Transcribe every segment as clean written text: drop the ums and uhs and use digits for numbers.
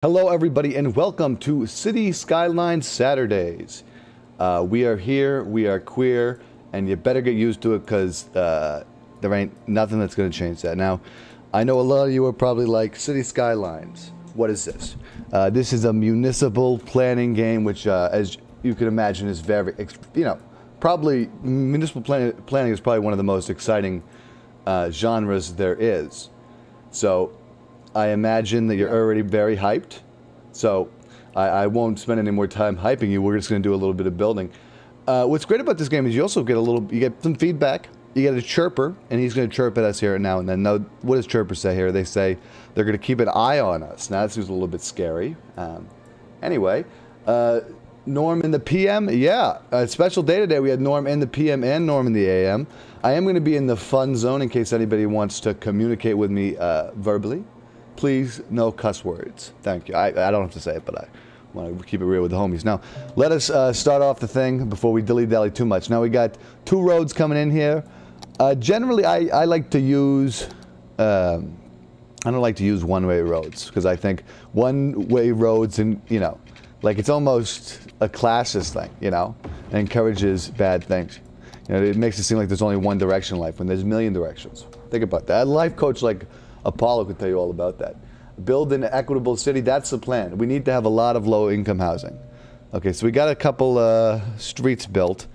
Hello everybody and welcome to City Skylines Saturdays. We are here, we are queer, and you better get used to it because there ain't nothing that's going to change that. Now, I know a lot of you are probably like, City Skylines, what is this? This is a municipal planning game which, as you can imagine, is very, probably, municipal planning is probably one of the most exciting genres there is. So, I imagine that you're already very hyped, so I won't spend any more time hyping you. We're just going to do a little bit of building. What's great about this game is you also get you get some feedback. You get a chirper, and he's going to chirp at us here now and then. Now, what does chirper say here? They say they're going to keep an eye on us. Now, this is a little bit scary. Anyway, Norm in the PM, yeah. A special day today. We had Norm in the PM and Norm in the AM. I am going to be in the fun zone in case anybody wants to communicate with me verbally. Please, no cuss words. Thank you. I don't have to say it, but I want to keep it real with the homies. Now, let us start off the thing before we dilly-dally too much. Now, we got two roads coming in here. Generally, I like to use... I don't like to use one-way roads because I think one-way roads, and like it's almost a classist thing, and encourages bad things. It makes it seem like there's only one direction in life when there's a million directions. Think about that. A life coach like Apollo could tell you all about that. Build an equitable city, that's the plan. We need to have a lot of low-income housing. Okay, so we got a couple streets built.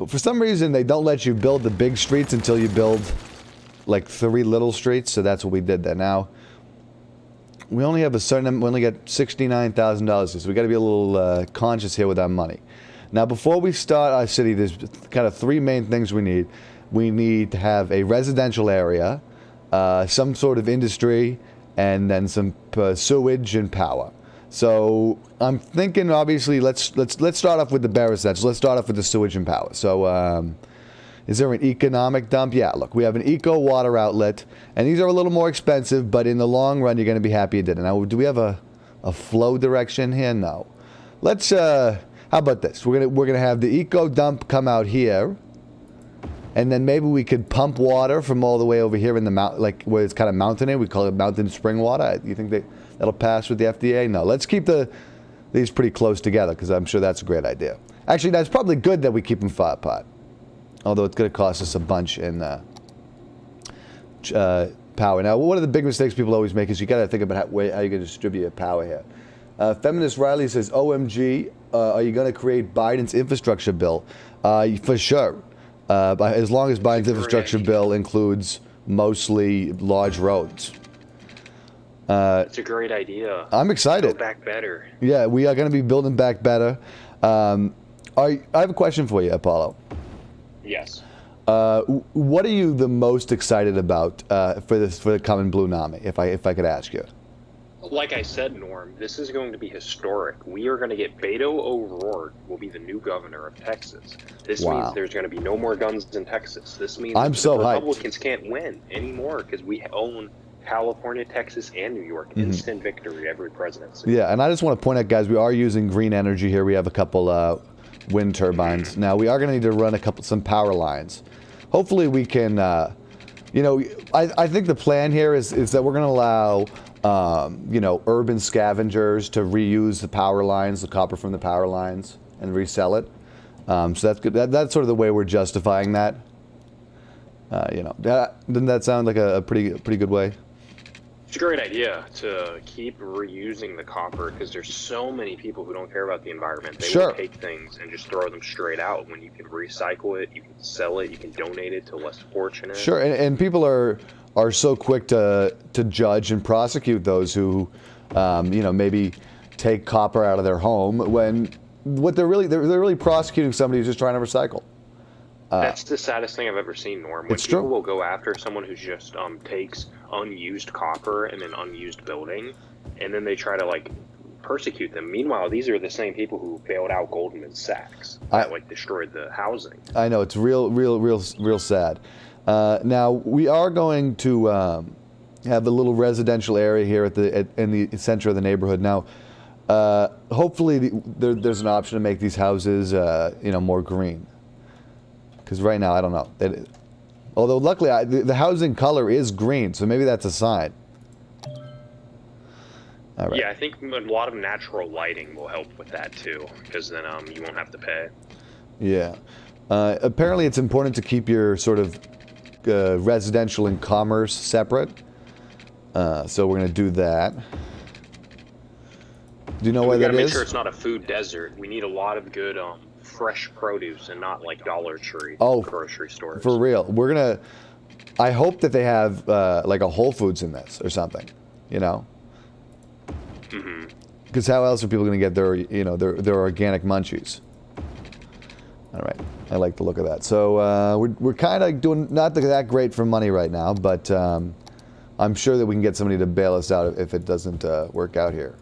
For some reason, they don't let you build the big streets until you build like 3 little streets, so that's what we did there. Now, we only have we only got $69,000, so we got to be a little conscious here with our money. Now, before we start our city, there's kind of 3 main things we need. We need to have a residential area, some sort of industry, and then some sewage and power. So I'm thinking, obviously, let's start off with the bare essentials. Let's start off with the sewage and power. So is there an economic dump? Yeah, look, we have an eco water outlet, and these are a little more expensive, but in the long run, you're going to be happy you did it. Now, do we have a flow direction here? No. Let's how about this? We're gonna have the eco dump come out here. And then maybe we could pump water from all the way over here in the mountain, like where it's kind of mountainy. We call it mountain spring water. You think that'll pass with the FDA? No. Let's keep these pretty close together because I'm sure that's a great idea. Actually, that's probably good that we keep them far apart. Although it's going to cost us a bunch in power. Now, one of the big mistakes people always make is you got to think about how you're going to distribute your power here. Feminist Riley says, "OMG, are you going to create Biden's infrastructure bill?" For sure. As long as Biden's infrastructure bill includes mostly large roads. It's a great idea. I'm excited. Build back better. Yeah, we are going to be building back better. I have a question for you, Apollo. Yes. What are you the most excited about for the coming Blue NAMI, if I could ask you? Like I said, Norm, this is going to be historic. We are going to get Beto O'Rourke will be the new governor of Texas. This means there's going to be no more guns in Texas. This means the Republicans can't win anymore because we own California, Texas, and New York. Instant victory every presidency. Yeah, and I just want to point out, guys, we are using green energy here. We have a couple wind turbines. Now, we are going to need to run some power lines. Hopefully, we can, I think the plan here is that we're going to allow urban scavengers to reuse the power lines, the copper from the power lines, and resell it. So that's good. That's sort of the way we're justifying that. Doesn't that sound like a pretty good way? It's a great idea to keep reusing the copper because there's so many people who don't care about the environment. They will take things and just throw them straight out when you can recycle it, you can sell it, you can donate it to less fortunate. Sure, and people are so quick to judge and prosecute those who, maybe take copper out of their home when they're really prosecuting somebody who's just trying to recycle. That's the saddest thing I've ever seen, Norm. When people will go after someone who just takes unused copper and an unused building, and then they try to persecute them. Meanwhile, these are the same people who bailed out Goldman Sachs that destroyed the housing. I know, it's real sad. Now we are going to have a little residential area here in the center of the neighborhood. Now, hopefully there's an option to make these houses more green. Because right now I don't know. Although luckily the housing color is green, so maybe that's a sign. All right. Yeah, I think a lot of natural lighting will help with that too, because then you won't have to pay. Yeah. Apparently, it's important to keep your sort of residential and commerce separate. So we're going to do that. Do you know why that is? We gotta make sure it's not a food desert. We need a lot of good fresh produce and not like Dollar Tree grocery stores. For real. We're going to... I hope that they have like a Whole Foods in this or something, you know? Because how else are people going to get their, you know, their organic munchies? All right, I like the look of that. So we're kind of doing not that great for money right now, but I'm sure that we can get somebody to bail us out if it doesn't work out here.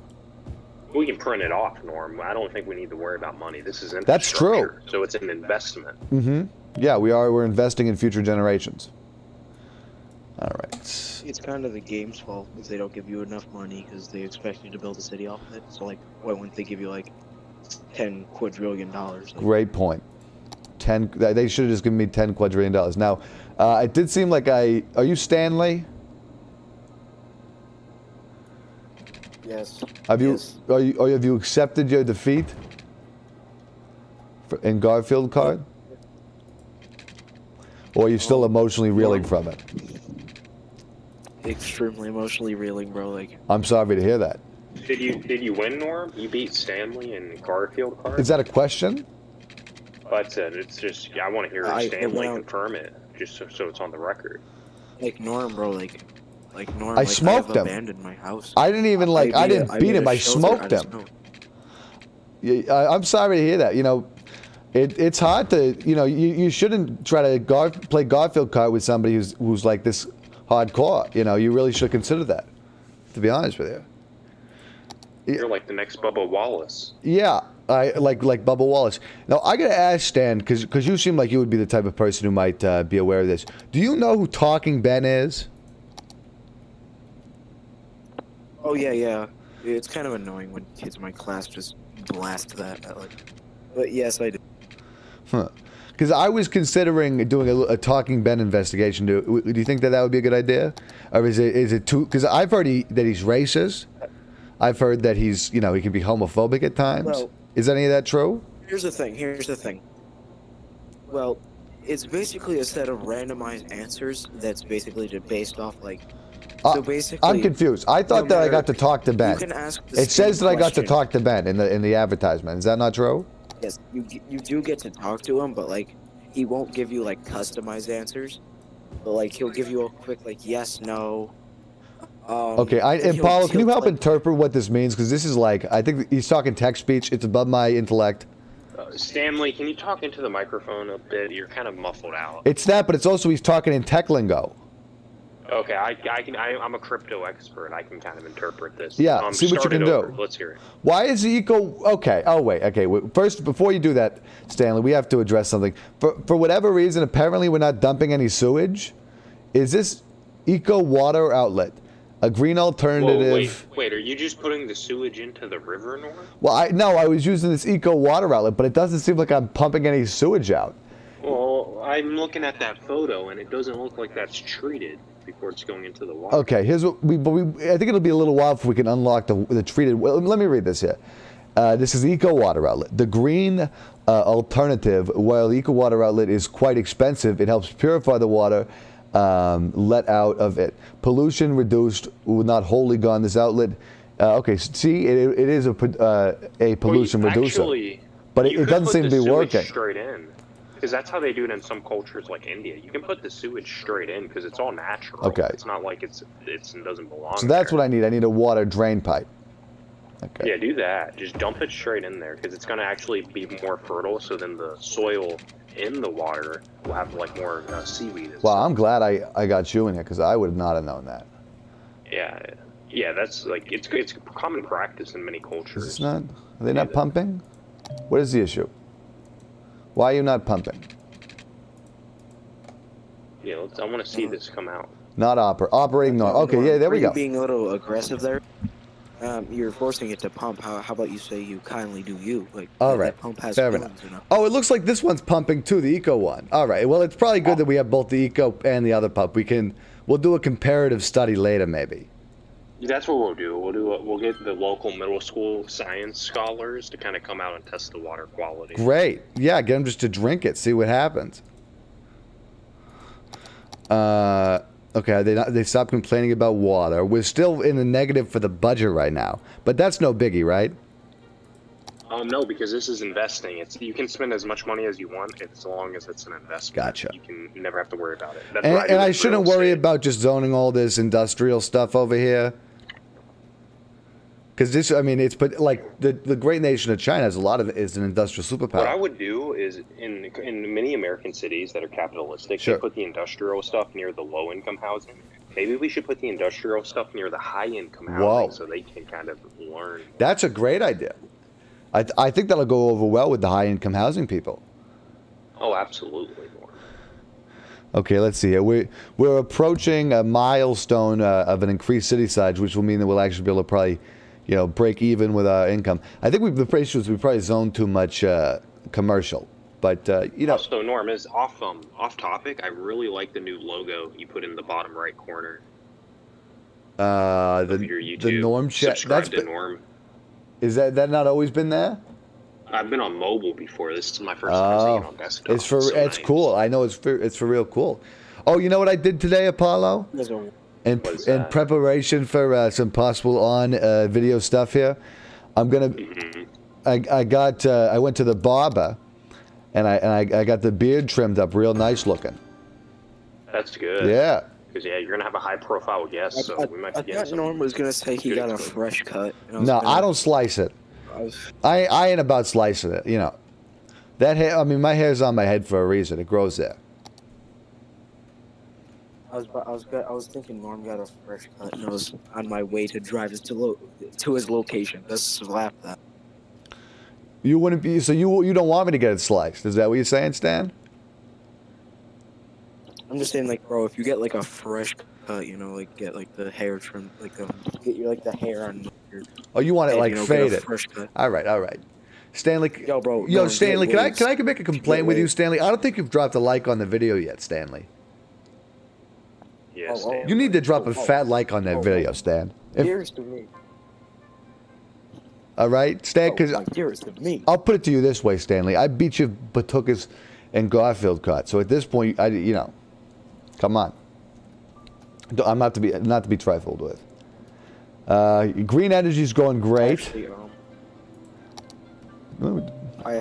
We can print it off, Norm. I don't think we need to worry about money. This is infrastructure. That's true. So it's an investment. Yeah, we're investing in future generations. All right. It's kind of the game's fault if they don't give you enough money because they expect you to build a city off of it. So, like, why wouldn't they give you, like, $10 quadrillion? Like, great point. They should have just given me $10 quadrillion. Now, it did seem like are you Stanley? yes. Have you, yes. have you accepted your defeat in Garfield card? Or are you still emotionally reeling from it? Extremely emotionally reeling, bro. Like, I'm sorry to hear that. Did you win, Norm? You beat Stanley in Garfield card? Is that a question? But it's just I want to hear Stanley confirm it, just so it's on the record. like Norm, bro. Like Norm. I smoked him. Abandoned my house. I didn't even I didn't beat him. I smoked him. Yeah, I'm sorry to hear that. You know, it's hard to, you know, you shouldn't try to play Garfield card with somebody who's like this hardcore. You know, you really should consider that, to be honest with you. You're like the next Bubba Wallace. Yeah, I like Bubba Wallace. Now I gotta ask Stan, because you seem like you would be the type of person who might be aware of this. Do you know who Talking Ben is? Oh yeah. It's kind of annoying when kids in my class just blast that. But yes, I do. Huh. Because I was considering doing a Talking Ben investigation. Do you think that would be a good idea? Or is it too... Because I've heard that he's racist. I've heard that he's, you know, he can be homophobic at times. Well, is any of that true? Here's the thing. Well, it's basically a set of randomized answers that's basically just based off, like... So basically... I'm confused. I thought that I got to talk to Ben. You can ask it says that I got to talk to Ben in the advertisement. Is that not true? Yes, you do get to talk to him, but, like, he won't give you, like, customized answers. But, like, he'll give you a quick, like, yes, no... okay, and Paulo, can you help interpret what this means? Because this is like, I think he's talking text speech. It's above my intellect. Stanley, can you talk into the microphone a bit? You're kind of muffled out. It's that, but it's also he's talking in tech lingo. Okay, I'm a crypto expert. I can kind of interpret this. Yeah, see what you can do. Let's hear it. Why is the eco... Okay, okay. First, before you do that, Stanley, we have to address something. For whatever reason, apparently we're not dumping any sewage. Is this eco water outlet a green alternative? Whoa, wait, are you just putting the sewage into the river, Norm? Well, I was using this eco water outlet, but it doesn't seem like I'm pumping any sewage out. Well, I'm looking at that photo, and it doesn't look like that's treated before it's going into the water. Okay, here's what I think it'll be a little while before we can unlock the treated. Well, let me read this here. This is the eco water outlet. The green alternative, while the eco water outlet is quite expensive, it helps purify the water let out of it. Pollution reduced, not wholly gone. This outlet, okay, see, it is a pollution reducer, but it doesn't seem to be working. Straight in, because that's how they do it in some cultures like India. You can put the sewage straight in because it's all natural. Okay, it's not like it doesn't belong. So that's there. what I need. I need a water drain pipe. Okay. Yeah, do that. Just dump it straight in there because it's going to actually be more fertile. So then the soil in the water will have like more seaweed. Well, I'm glad I got you in here because I would not have known that. Yeah, that's like it's common practice in many cultures. Is this not? Are they not pumping? What is the issue? Why are you not pumping? Yeah, I want to see this come out. Not operating. No. Okay, yeah, there we go. Being a little aggressive there. You're forcing it to pump. How about you say you kindly do you? Like, all right, that pump has fair feelings, enough. You know? Oh, it looks like this one's pumping too, the eco one. All right, well, it's probably good that we have both the eco and the other pump. We'll do a comparative study later, maybe. That's what we'll do. We'll get the local middle school science scholars to kind of come out and test the water quality. Great. Yeah, get them just to drink it, see what happens. Okay, they stopped complaining about water. We're still in the negative for the budget right now, but that's no biggie, right? No, because this is investing. You can spend as much money as you want as long as it's an investment. Gotcha. You never have to worry about it. And I shouldn't worry about just zoning all this industrial stuff over here. Because this, I mean, it's like the great nation of China has a lot of it is an industrial superpower. What I would do is in many American cities that are capitalistic, sure. They put the industrial stuff near the low income housing. Maybe we should put the industrial stuff near the high income housing so they can kind of learn. That's a great idea. I think that'll go over well with the high income housing people. Oh, absolutely. Okay, let's see. We're approaching a milestone of an increased city size, which will mean that we'll actually be able to probably, break even with our income. I think the issue is we probably zoned too much commercial, but So Norm, is off topic. I really like the new logo you put in the bottom right corner. Of your YouTube. The Norm chat. Subscribe to Norm. Is that not always been there? I've been on mobile before. This is my first time seeing it on desktop. It's nice. cool. I know it's for real cool. Oh, you know what I did today, Apollo? In preparation for some possible video stuff here, I'm gonna. I went to the barber, and I got the beard trimmed up real nice looking. That's good. Yeah. Because you're gonna have a high profile guest, so we might be getting Norm was gonna say he got a fresh cut. No, I don't slice it. I ain't about slicing it. That hair. I mean, my hair's on my head for a reason. It grows there. I was thinking Norm got a fresh cut, and I was on my way to drive us to his location. Just slap that. You wouldn't be. So you don't want me to get it sliced? Is that what you're saying, Stan? I'm just saying, like, bro, if you get like a fresh cut, like get like the hair trimmed, get the hair on your. Oh, you want it like faded? Fresh cut. All right. Stanley. Yo, bro. Stanley, can I make a complaint with you, Stanley? I don't think you've dropped a like on the video yet, Stanley. Yes. You need to drop a fat like on that video, Stan. Dearest of me. All right, Stan. Because dearest of me. I'll put it to you this way, Stanley. I beat you Batukas and Garfield cut. So at this point, come on. I'm not to be trifled with. Green energy's going great. Actually, I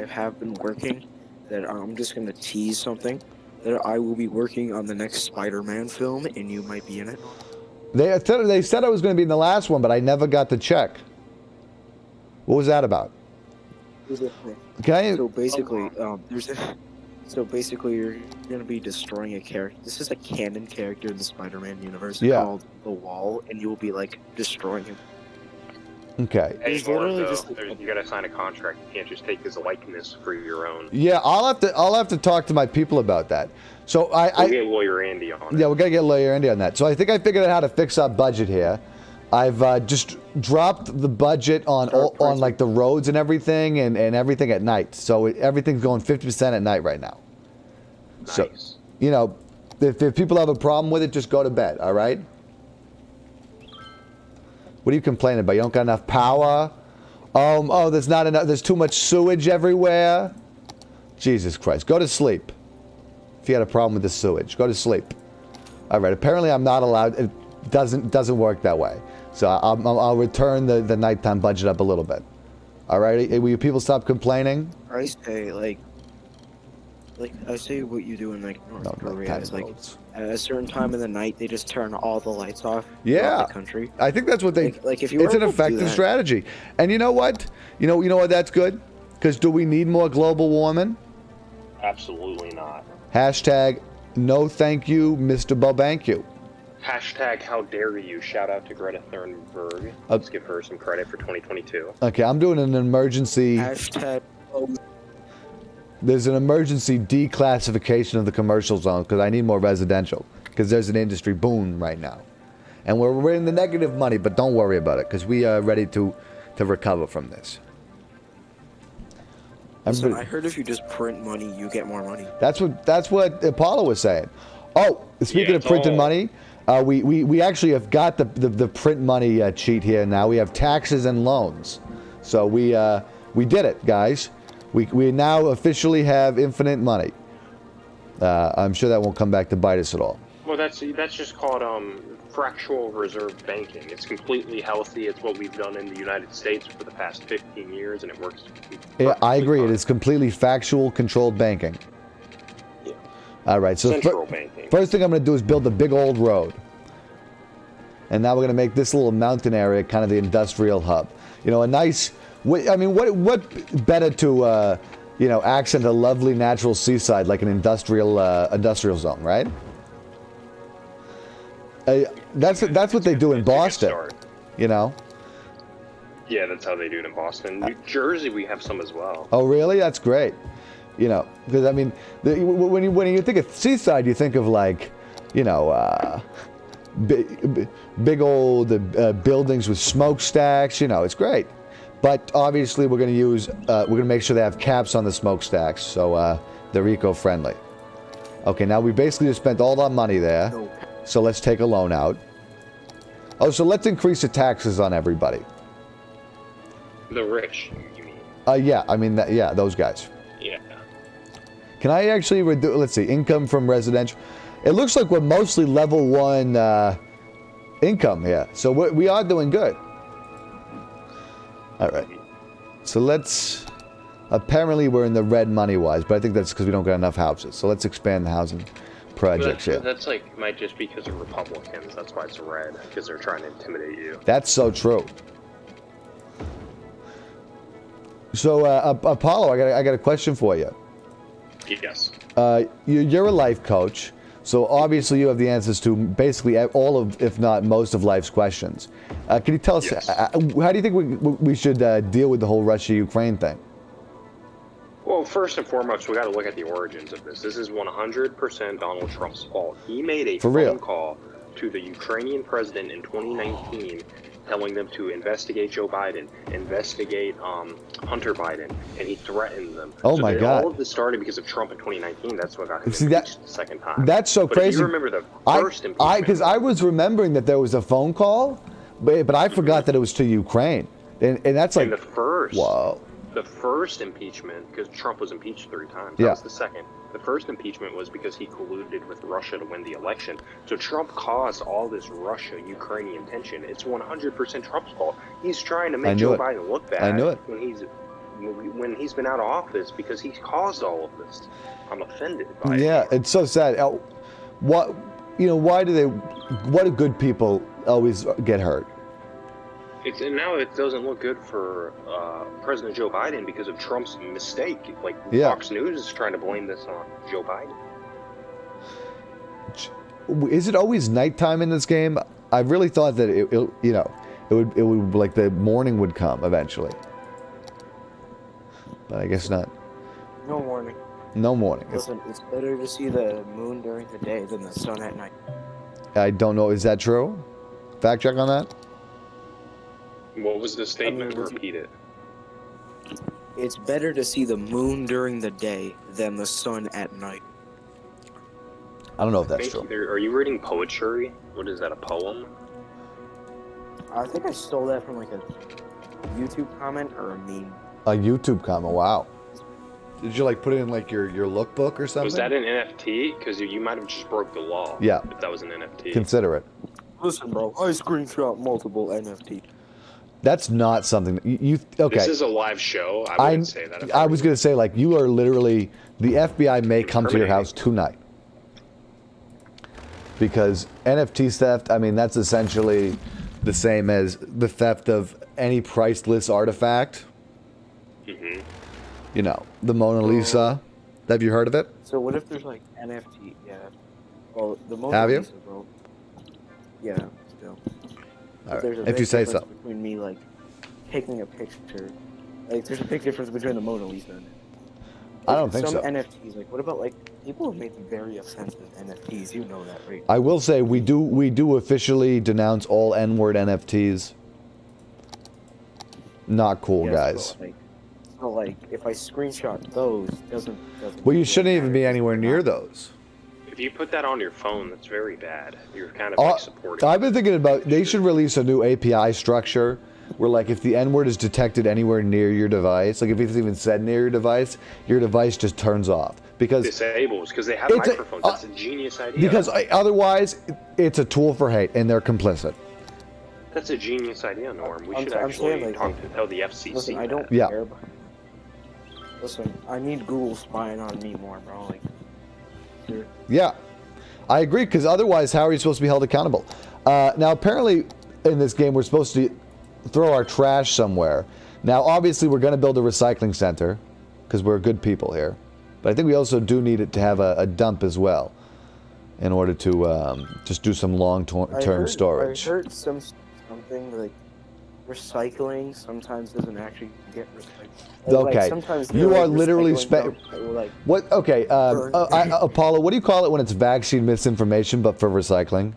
have been working. That I'm just gonna tease something. That I will be working on the next Spider-Man film, and you might be in it. They said I was going to be in the last one, but I never got the check. What was that about? So basically, you're gonna be destroying a character. This is a canon character in the Spider-Man universe called The Wall, and you will be like destroying him. Okay. Hey, you gotta sign a contract. You can't just take his likeness for your own. Yeah, I'll have to talk to my people about that. So we'll get Lawyer Andy on it. Yeah, we gotta get Lawyer Andy on that. So I think I figured out how to fix our budget here. I've just dropped the budget on like the roads and everything and everything at night. So everything's going 50% at night right now. Nice. So, if people have a problem with it, just go to bed, all right? What are you complaining about? You don't got enough power? There's not enough. There's too much sewage everywhere. Jesus Christ. Go to sleep. If you had a problem with the sewage, go to sleep. All right. Apparently, I'm not allowed. It doesn't work that way. So I'll return the nighttime budget up a little bit. All right. Will you people stop complaining? I say I say what you do in like North Korea is like at a certain time in the night they just turn all the lights off. Yeah, the country. I think that's what they like if you. It's an effective strategy, and you know what? You know what? That's good. Because do we need more global warming? Absolutely not. Hashtag no thank you, Mr. Bobank. Hashtag how dare you. Shout out to Greta Thunberg. Let's give her some credit for 2022. Okay, I'm doing an emergency. Hashtag. There's an emergency declassification of the commercial zone because I need more residential because there's an industry boom right now. And we're in the negative money, but don't worry about it because we are ready to recover from this. So I heard if you just print money, you get more money. That's what Apollo was saying. Oh, speaking of printing money, We actually have got the print money cheat here now. We have taxes and loans. So we did it, guys. We now officially have infinite money. I'm sure that won't come back to bite us at all. Well, that's just called fractional reserve banking. It's completely healthy. It's what we've done in the United States for the past 15 years, and it works. Yeah, I agree. It is completely factual, controlled banking. Yeah. All right. So central banking. First thing I'm going to do is build a big old road. And now we're going to make this little mountain area kind of the industrial hub. You know, a nice. I mean, what better to accent a lovely natural seaside like an industrial zone, right? That's what they do in Boston, you know. Yeah, that's how they do it in Boston. New Jersey, we have some as well. Oh, really? That's great. You know, because I mean, when you think of seaside, you think of like, you know, big old buildings with smokestacks. You know, it's great. But obviously, we're going to make sure they have caps on the smokestacks, so they're eco-friendly. Okay, now we basically just spent all our money there. So let's take a loan out. Oh, so let's increase the taxes on everybody. The rich, you mean? Yeah, I mean, yeah, those guys. Yeah. Can I actually reduce, let's see, income from residential? It looks like we're mostly level 1 income here. So we are doing good. All right. So let's, apparently we're in the red money-wise, but I think that's because we don't got enough houses. So let's expand the housing projects here. That's like, might just be because of Republicans. That's why it's red, because they're trying to intimidate you. That's so true. So, Apollo, I got a question for you. Yes. You're a life coach, so obviously you have the answers to basically all of, if not most of life's questions. Can you tell us, Yes. How do you think we should deal with the whole Russia-Ukraine thing? Well, first and foremost, we got to look at the origins of this. This is 100% Donald Trump's fault. He made a phone call to the Ukrainian president in 2019 telling them to investigate Joe Biden, investigate Hunter Biden, and he threatened them. Oh, my God. All of this started because of Trump in 2019. That's what got him See, impeached the second time. That's so but crazy. If you remember the first impeachment. Because I was remembering that there was a phone call, but I forgot that it was to Ukraine. And that's like... And the first... Whoa. The first impeachment, because Trump was impeached 3 times, yeah. That was the second. The first impeachment was because he colluded with Russia to win the election. So Trump caused all this Russia-Ukrainian tension. It's 100% Trump's fault. He's trying to make Joe Biden look bad. I knew it. When he's been out of office because he's caused all of this. I'm offended by it. Yeah, it's so sad. Why do good people always get hurt? And now it doesn't look good for President Joe Biden because of Trump's mistake. Like, Fox News is trying to blame this on Joe Biden. Is it always nighttime in this game? I really thought that it would like the morning would come eventually, but I guess not. No morning. No morning. Listen, it's better to see the moon during the day than the sun at night. I don't know. Is that true? Fact check on that. What was the statement? Repeat it. It's better to see the moon during the day than the sun at night. I don't know if that's true. Are you reading poetry? What is that, a poem? I think I stole that from like a YouTube comment or a meme. A YouTube comment, wow. Did you like put it in like your lookbook or something? Was that an NFT? Because you might have just broke the law. Yeah. If that was an NFT. Consider it. Listen, bro, I screenshot multiple NFT. That's not something that you okay. This is a live show. I wouldn't say that. I was going to say, like, you are literally, the FBI may come to your house tonight. Because NFT theft, I mean, that's essentially the same as the theft of any priceless artifact. Mm-hmm. You know, the Mona Lisa. Have you heard of it? So what if there's like NFT? Yeah. Well, the Mona Lisa, bro. Yeah, still. All right. If you say so. Between me, like, taking a picture. Like, there's a big difference between the Mona Lisa and I don't think so. Some NFTs, like, what about, like, people have made very offensive NFTs. You know that, right? I will say, we do officially denounce all N-word NFTs. Not cool, guys. So, like, if I screenshot those, doesn't well, you shouldn't even be anywhere near those. If you put that on your phone, that's very bad. You're kind of like supporting. I've been thinking about they should release a new API structure where, like, if the N-word is detected anywhere near your device, like if it's even said near your device just turns off because disables because they have microphones. That's a genius idea. Because otherwise, it's a tool for hate, and they're complicit. That's a genius idea, Norm. We should actually tell the FCC. Listen, I don't care. Listen, I need Google spying on me more, bro. Like, dude. Yeah, I agree. Because otherwise, how are you supposed to be held accountable? Now, apparently, in this game, we're supposed to throw our trash somewhere. Now, obviously, we're going to build a recycling center because we're good people here. But I think we also do need it to have a dump as well in order to just do some long-term storage. I heard something like recycling sometimes doesn't actually get recycled. Okay, like sometimes you are like literally like what? Okay, Apollo, what do you call it when it's vaccine misinformation but for recycling?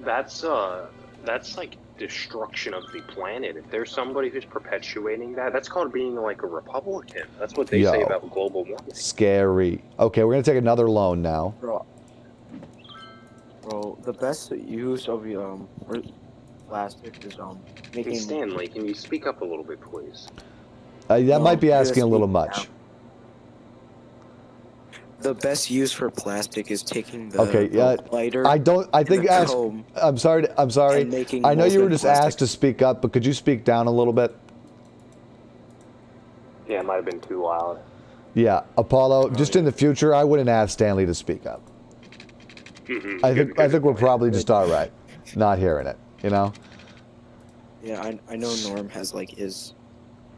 That's like destruction of the planet. If there's somebody who's perpetuating that, that's called being like a Republican. That's what they say about global warming. Scary. Okay, we're gonna take another loan now. Bro, the best use of plastic is making. Hey Stanley, can you speak up a little bit, please? That might be asking a little much. The best use for plastic is taking the lighter. I'm sorry. I know you were just asked to speak up, but could you speak down a little bit? Yeah, it might have been too loud. Yeah, Apollo. Just in the future, I wouldn't ask Stanley to speak up. I think we're probably just all right, not hearing it. You know. Yeah, I know Norm has like his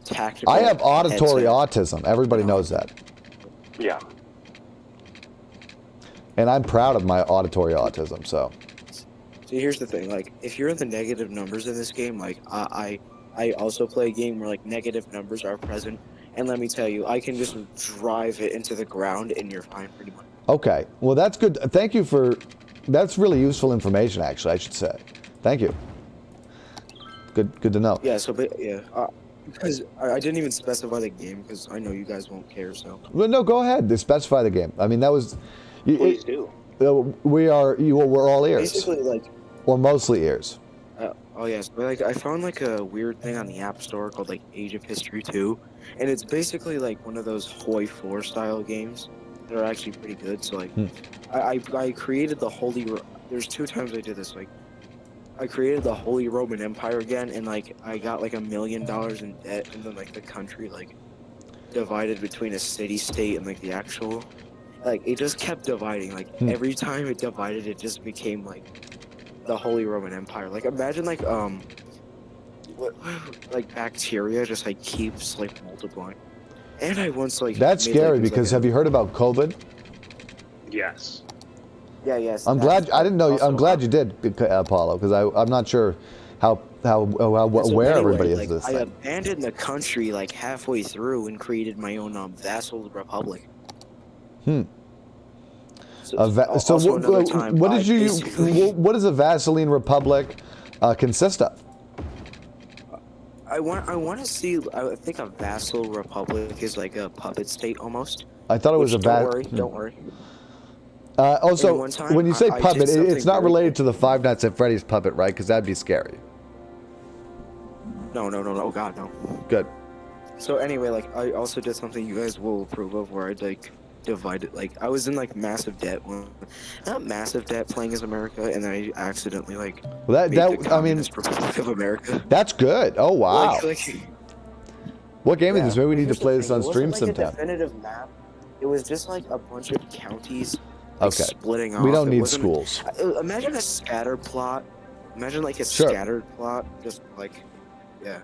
tactical. I have auditory autism. Everybody knows that. Yeah. And I'm proud of my auditory autism, so. See, here's the thing. Like, if you're in the negative numbers in this game, like, I also play a game where, like, negative numbers are present. And let me tell you, I can just drive it into the ground and you're fine pretty much. Okay. Well, that's good. Thank you for... That's really useful information, actually, I should say. Thank you. Good to know. Yeah, so, because I didn't even specify the game because I know you guys won't care, so. Well, no, go ahead. Specify the game. I mean, that was... Please do. We're all ears. Basically, like... Or mostly ears. Oh, yes. But, like, I found, like, a weird thing on the App Store called, like, Age of History 2. And it's basically, like, one of those Hoi 4 style games that are actually pretty good. So, like, I created the Holy... There's 2 times I did this. Like, I created the Holy Roman Empire again, and, like, I got, like, $1 million in debt, and then, like, the country, like, divided between a city-state and, like, the actual... Like, it just kept dividing. Like, every time it divided, it just became, like, the Holy Roman Empire. Like, imagine, like, bacteria just, like, keeps, like, multiplying. And I once, like... That's scary, because have you heard about COVID? Yes. Yeah, yes. I'm glad... I didn't know... I'm glad you did, Apollo, because I'm not sure where everybody is this I thing. abandoned the country, like, halfway through and created my own, vassal republic. So what does a Vaseline Republic consist of? I want to see. I think a vassal republic is like a puppet state almost. I thought it was a Don't worry. Also, when you say puppet, it's not related to the Five Nights at Freddy's puppet, right? Because that'd be scary. No. Oh God, no. Good. So anyway, like, I also did something you guys will approve of, where I'd like divided. Like, I was in like massive debt, not massive debt playing as America, and then I accidentally like. Well, I mean, Republic of America. That's good. Oh wow. What game is this? Maybe we need to play this on stream sometime. It wasn't like a definitive map. It was just like a bunch of counties. Splitting off. We don't need schools. Imagine a scatter plot. Imagine like a scattered plot. Just like, yeah.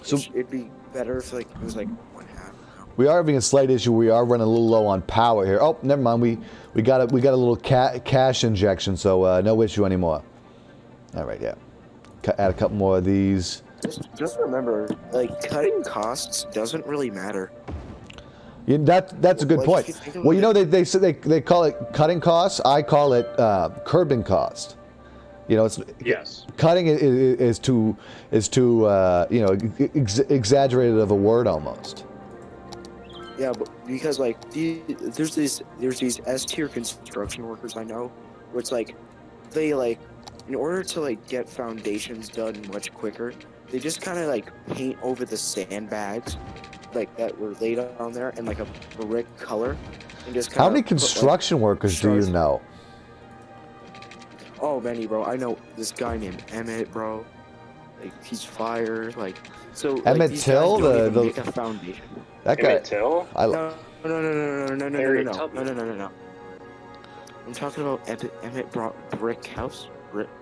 So it'd be better if like it was like 1/2. We are having a slight issue. We are running a little low on power here. Oh, never mind. We got a little cash injection, so no issue anymore. All right, yeah. Add a couple more of these. Just remember, like, cutting costs doesn't really matter. Yeah, that's a good point. Well, you know, they call it cutting costs. I call it curbing cost. You know, cutting is too exaggerated of a word almost. Yeah, but because like there's these S tier construction workers I know, where it's like they like in order to like get foundations done much quicker, they just kind of like paint over the sandbags like that were laid on there in like a brick color, and just kind How of many construction workers do you know? Oh, many, bro. I know this guy named Emmett, bro. Like he's fire. Like so. Like, Emmett these Till, guys don't even the make a foundation. that guy. Emmett Till? No. Harriet Tubman. No. I'm talking about Emmett Brickhouse.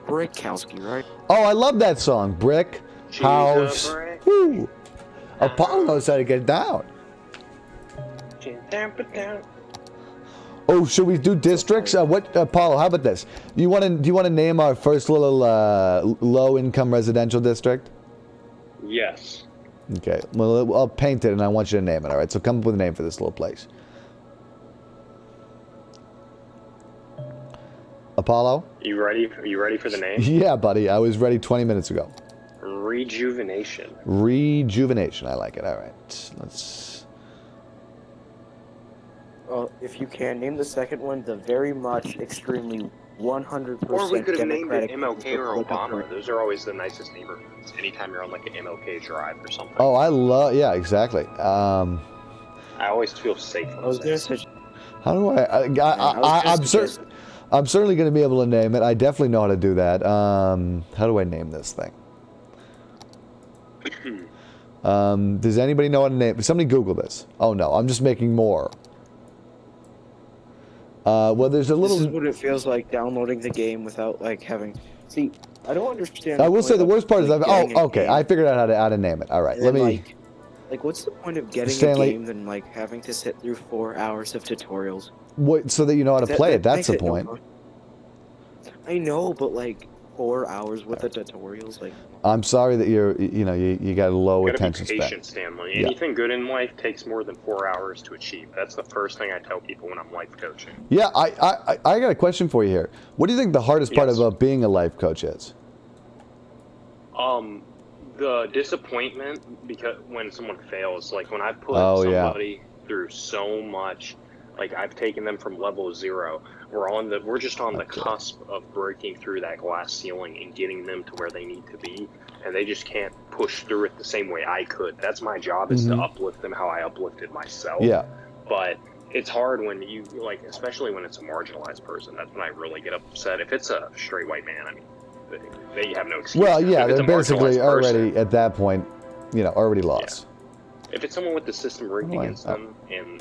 Brickhowski, right? Oh, I love that song, Brick She's House. a brick. Woo. Apollo knows how to get down. Oh, should we do districts? What, Apollo? How about this? Do you want to name our first little low-income residential district? Yes. Okay. Well, I'll paint it, and I want you to name it. All right. So come up with a name for this little place. Apollo? You ready? Are you ready for the name? Yeah, buddy. I was ready 20 minutes ago. Rejuvenation. Rejuvenation. I like it. All right. Let's. Well, if you can name the second one, the very much, extremely, 100% Or we could have named it Democratic MLK or Republic. Obama. Those are always the nicest neighborhoods. Anytime you're on like an MLK drive or something. Oh, I love. Yeah, exactly. I always feel safe. I was gonna say. How do I'm certainly going to be able to name it. I definitely know how to do that. How do I name this thing? Does anybody know how to name? Somebody Google this. Oh no, I'm just making more. Well, there's a little. This is what it feels like downloading the game without like having. See, I don't understand. I will say the worst part is okay. I I figured out how to name it. All right, let me. Like, what's the point of getting Stanley, a game than like having to sit through 4 hours of tutorials? What, so that you know how to play it. That's the point. I know, but like 4 hours worth of tutorials, like. I'm sorry that you got a low attention span. span. Stanley. Anything good in life takes more than 4 hours to achieve. That's the first thing I tell people when I'm life coaching. Yeah, I got a question for you here. What do you think the hardest part about being a life coach is? The disappointment because when someone fails, like when I put somebody through so much, like I've taken them from level 0. We're just on the cusp of breaking through that glass ceiling and getting them to where they need to be, and they just can't push through it the same way I could. That's my job, is to uplift them how I uplifted myself. Yeah. But it's hard when you like, especially when it's a marginalized person. That's when I really get upset. If it's a straight white man, I mean, they have no excuse. Well, yeah, they're basically already at that point, already lost. Yeah. If it's someone with the system rigged against them, and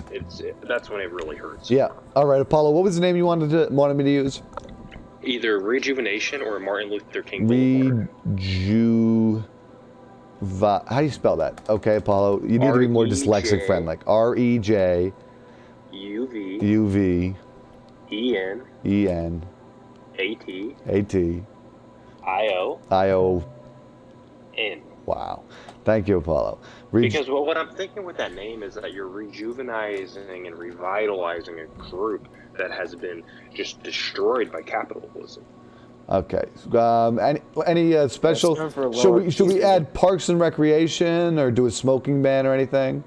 that's when it really hurts. Yeah. All right, Apollo. What was the name you wanted me to use? Either Rejuvenation or Martin Luther King. How do you spell that? Okay, Apollo. You need to be more dyslexic friend, like REJ. UV. EN. AT. IO. N. Wow. Thank you, Apollo. Because what I'm thinking with that name is that you're rejuvenizing and revitalizing a group that has been just destroyed by capitalism. Okay. Any special? Should we add Parks and Recreation or do a smoking ban or anything?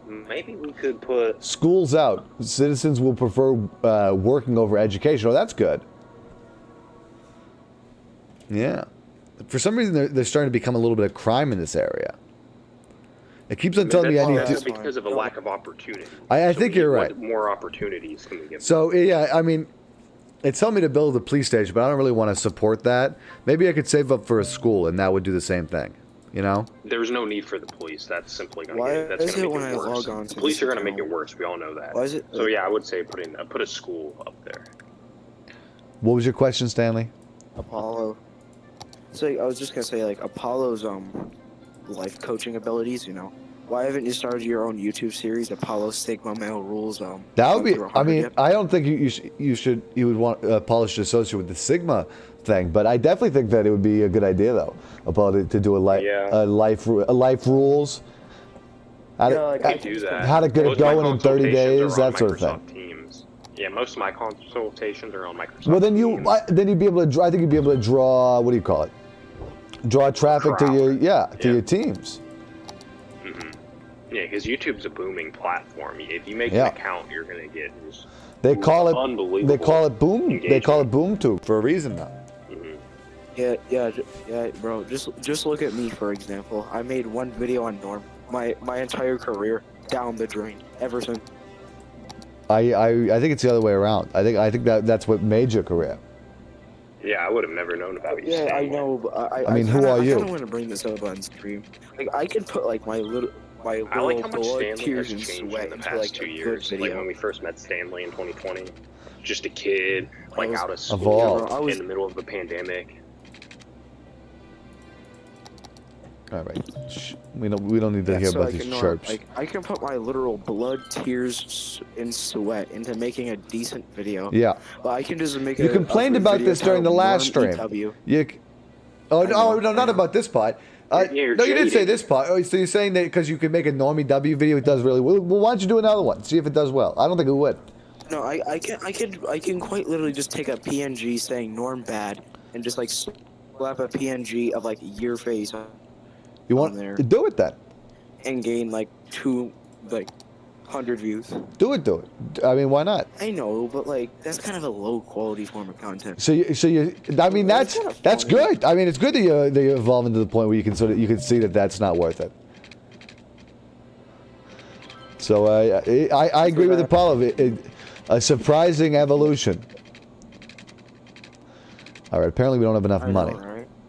Maybe we could put schools out. Citizens will prefer working over education. Oh, that's good. Yeah. For some reason, they're starting to become a little bit of crime in this area. It keeps on telling me I need to. Because of a lack of opportunity. I think you're right. What more opportunities can we give? So yeah, I mean, it's telling me to build a police station, but I don't really want to support that. Maybe I could save up for a school, and that would do the same thing. There's no need for the police. That's simply going to make it worse. The police are going to make it worse. We all know that. Why is it? So yeah, I would say put a school up there. What was your question, Stanley? Apollo. So I was just gonna say, like, Apollo's life coaching abilities. Why haven't you started your own YouTube series, Apollo Sigma Male Rules? That would be. I mean, I don't think you would want Apollo should associate with the Sigma thing, but I definitely think that it would be a good idea though, Apollo, to do a life rules. How to get it going in 30 days, that sort of thing. Teams. Yeah, most of my consultations are on Microsoft. Well, then you'd be able to. I think you'd be able to draw. What do you call it? Draw traffic to your teams. Yeah, because YouTube's a booming platform. If you make an account, you're gonna get just they call it unbelievable. They call it boom. Engagement. They call it BoomTube for a reason now. Yeah, bro. Just look at me for example. I made one video on Norm. My entire career down the drain ever since. I think it's the other way around. I think that's what made your career. Yeah, I would have never known about you. Yeah, I know. But I mean, who are you? I don't want to bring this up on stream. Like, I could put like my little I like how much blood, Stanley tears, has and changed sweat in the into past like 2 a years. good Like video. when we first met Stanley in 2020, just a kid, like out of school, evolved. in the middle of the pandemic. All right, we don't need to hear about these chirps. Like, I can put my literal blood, tears, and sweat into making a decent video. Yeah. But I can just make. You complained about this during the last stream. No, not about this part. No, you didn't say this part. Oh, so you're saying that because you can make a normie W video, it does really well. Well, why don't you do another one? See if it does well. I don't think it would. No, I can quite literally just take a PNG saying Norm bad and just like slap a PNG of like your face. You want there to do it then? And gain like 100 views. Do it. I mean, why not? I know, but like that's kind of a low quality form of content. So you. I mean, that's good. I mean, it's good that you're evolving to the point where you can see that that's not worth it. So I agree with Apollo. A surprising evolution. All right. Apparently, we don't have enough money. Right?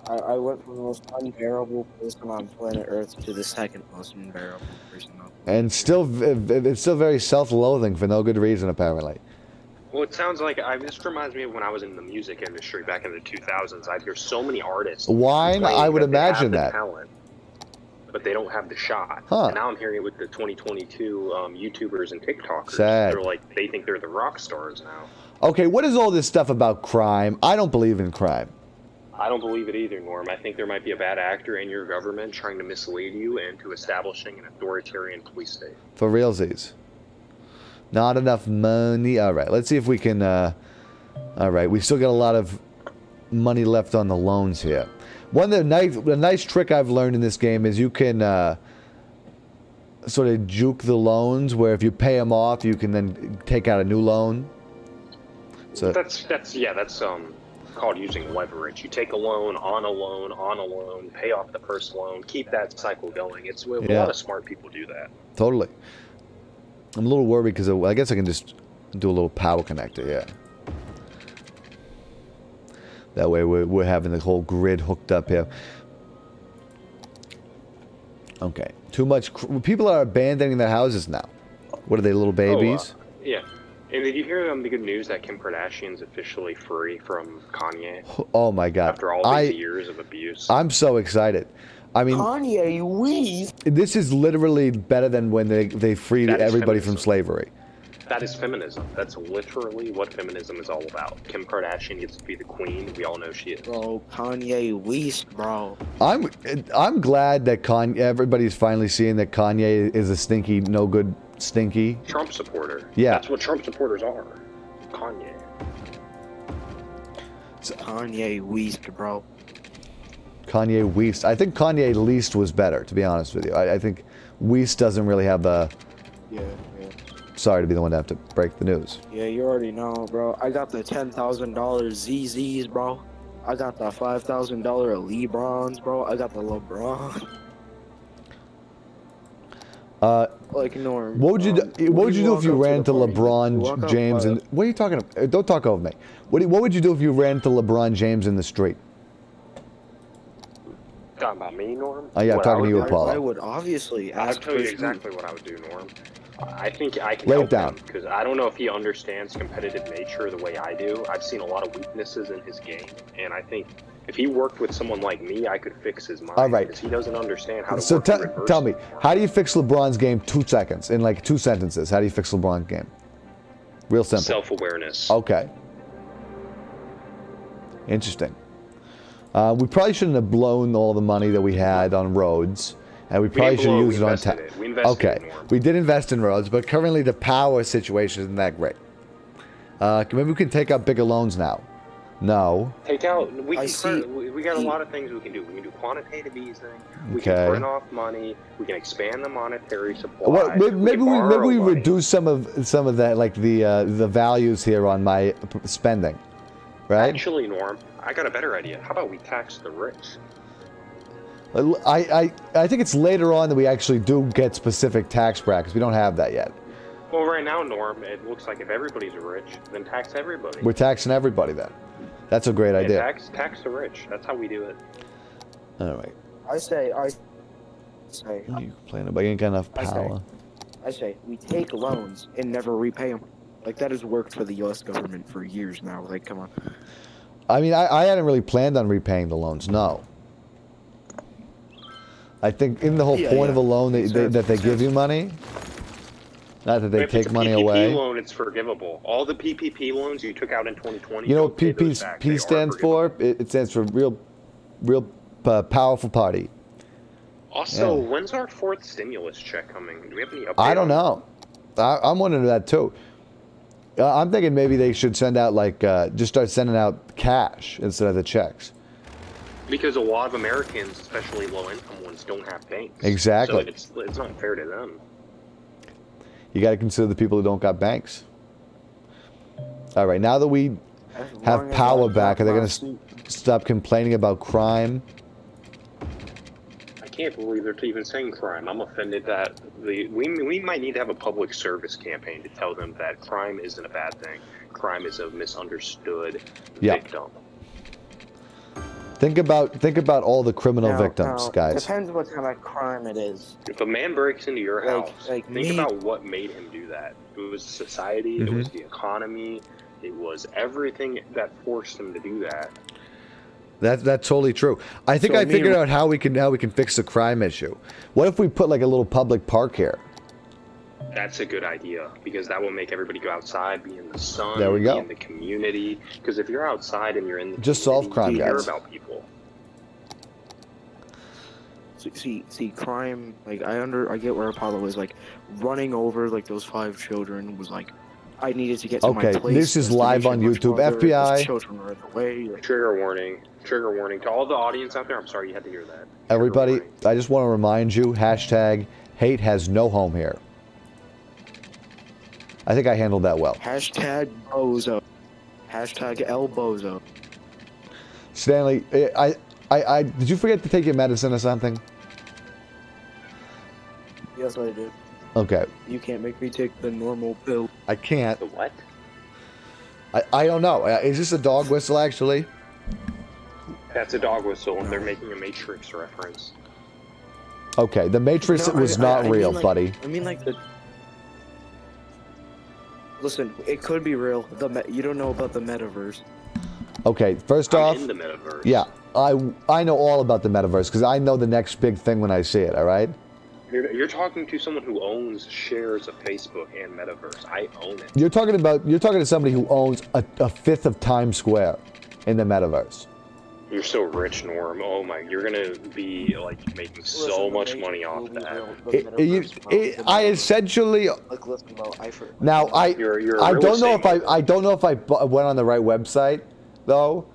I went from the most unbearable person on planet Earth to the second most unbearable person on planet Earth. And it's still very self-loathing for no good reason, apparently. Well, it sounds like this reminds me of when I was in the music industry back in the 2000s. I'd hear so many artists. Wine, I would imagine that. Talent, but they don't have the shot. Huh. And now I'm hearing it with the 2022 YouTubers and TikTokers. Sad. They're like, they think they're the rock stars now. Okay, what is all this stuff about crime? I don't believe in crime. I don't believe it either, Norm. I think there might be a bad actor in your government trying to mislead you into establishing an authoritarian police state. For realsies. Not enough money. All right, let's see if we can... all right, we still got a lot of money left on the loans here. The nice trick I've learned in this game is you can sort of juke the loans, where if you pay them off, you can then take out a new loan. So that's called using leverage. You take a loan, on a loan, pay off the first loan, keep that cycle going. A lot of smart people do that. Totally. I'm a little worried because I guess I can just do a little power connector, yeah. That way we're having the whole grid hooked up here. Okay. Too much... People are abandoning their houses now. What are they, little babies? Yeah. And did you hear the good news that Kim Kardashian's officially free from Kanye? Oh my God! After all these years of abuse, I'm so excited. I mean, Kanye West. This is literally better than when they freed everybody from slavery. That is feminism. That's literally what feminism is all about. Kim Kardashian gets to be the queen. We all know she is. Bro, Kanye West, bro. I'm glad that everybody's finally seeing that Kanye is a stinky, no good. Stinky Trump supporter. Yeah, that's what Trump supporters are. Kanye. Kanye West, bro. Kanye West. I think Kanye least was better, to be honest with you. I think West doesn't really have the. Yeah. Sorry to be the one to have to break the news. Yeah, you already know, bro. I got the $10,000 ZZs, bro. I got the $5,000 LeBrons, bro. I got the LeBron. Like Norm. What would you do? What would you do if you ran into LeBron James? And what are you talking about? Don't talk over me. What would you do if you ran into LeBron James in the street? Talking about me, Norm? Oh yeah, I'm talking to you, Apollo. I would obviously ask. I'll tell you exactly what I would do, Norm. I think I can lay help it down, because I don't know if he understands competitive nature the way I do. I've seen a lot of weaknesses in his game, and I think if he worked with someone like me, I could fix his mind. All right. Because he doesn't understand how to so work tell me, how do you fix LeBron's game 2 seconds, in like 2 sentences? How do you fix LeBron's game? Real simple. Self-awareness. Okay. Interesting. We probably shouldn't have blown all the money that we had on roads. And we probably should use it on tech. Okay, we did invest in roads, but currently the power situation isn't that great. Maybe we can take out bigger loans now. No. Take out. We I can. see. We got a lot of things we can do. We can do quantitative easing. We Okay. can print off money. We can expand the monetary supply. Well, maybe we money. reduce some of that, like the values here on my spending, right? Actually, Norm, I got a better idea. How about we tax the rich? I think it's later on that we actually do get specific tax brackets. We don't have that yet. Well, right now, Norm, it looks like if everybody's rich, then tax everybody. We're taxing everybody then. That's a great Yeah, idea. tax the rich. That's how we do it. All right. I say. What are you complaining about? You ain't got enough power. I say we take loans and never repay them. Like that has worked for the U.S. government for years now. Like, come on. I mean, I hadn't really planned on repaying the loans. No. I think in the whole point of a loan that they give you money, not that they If take it's a money PPP away. loan, it's forgivable. All the PPP loans you took out in 2020. You know don't what pay those back. They PP are stands forgivable. for? It stands for real powerful party. Also, Yeah. when's our fourth stimulus check coming? Do we have any update? I don't on know. I'm wondering that too. I'm thinking maybe they should send out just start sending out cash instead of the checks. that? Because a lot of Americans, especially low-income ones, don't have banks. Exactly. So it's not fair to them. You got to consider the people who don't got banks. All right, now that we have power back, are they going to stop complaining about crime? I can't believe they're even saying crime. I'm offended that we might need to have a public service campaign to tell them that crime isn't a bad thing. Crime is a misunderstood victim. Think about all the criminal victims, Now, guys. Depends what kind of crime it is. If a man breaks into your house, like think about what made him do that. It was society, it was the economy, it was everything that forced him to do that. That's totally true. I think I figured out how we can fix the crime issue. What if we put like a little public park here? That's a good idea, because that will make everybody go outside, be in the sun, There we go. be in the community. Because if you're outside and you're in the Just solve crime, you hear guys. about people. See, crime. Like I get where Apollo is. Like running over like those 5 children was like, I needed to get to my Okay, place. this is live on destination YouTube. much farther, FBI. those children were in the way. Like, Trigger warning to all the audience out there. I'm sorry you had to hear that. Trigger Everybody, warning. I just want to remind you, #hate has no home here. I think I handled that well. Hashtag bozo. Hashtag El Bozo. Stanley, I did you forget to take your medicine or something? Yes, I did. Okay, You can't make me take the normal pill. I can't. The what? I don't know. Is this a dog whistle actually? That's a dog whistle, and they're making a Matrix reference. Okay, the Matrix No, was not I real, mean, like, buddy. I mean, like the. Listen, it could be real. You don't know about the metaverse. Okay, first I'm off, in the metaverse. yeah, I know all about the metaverse because I know the next big thing when I see it. All right. You're talking to someone who owns shares of Facebook and metaverse. I own it. You're talking to somebody who owns a fifth of Times Square in the metaverse. You're so rich, Norm. Oh my, you're gonna be like making so much money off that. I essentially Like, listen, bro, now I You're a I real don't know estate if I don't know if I went on the right website though.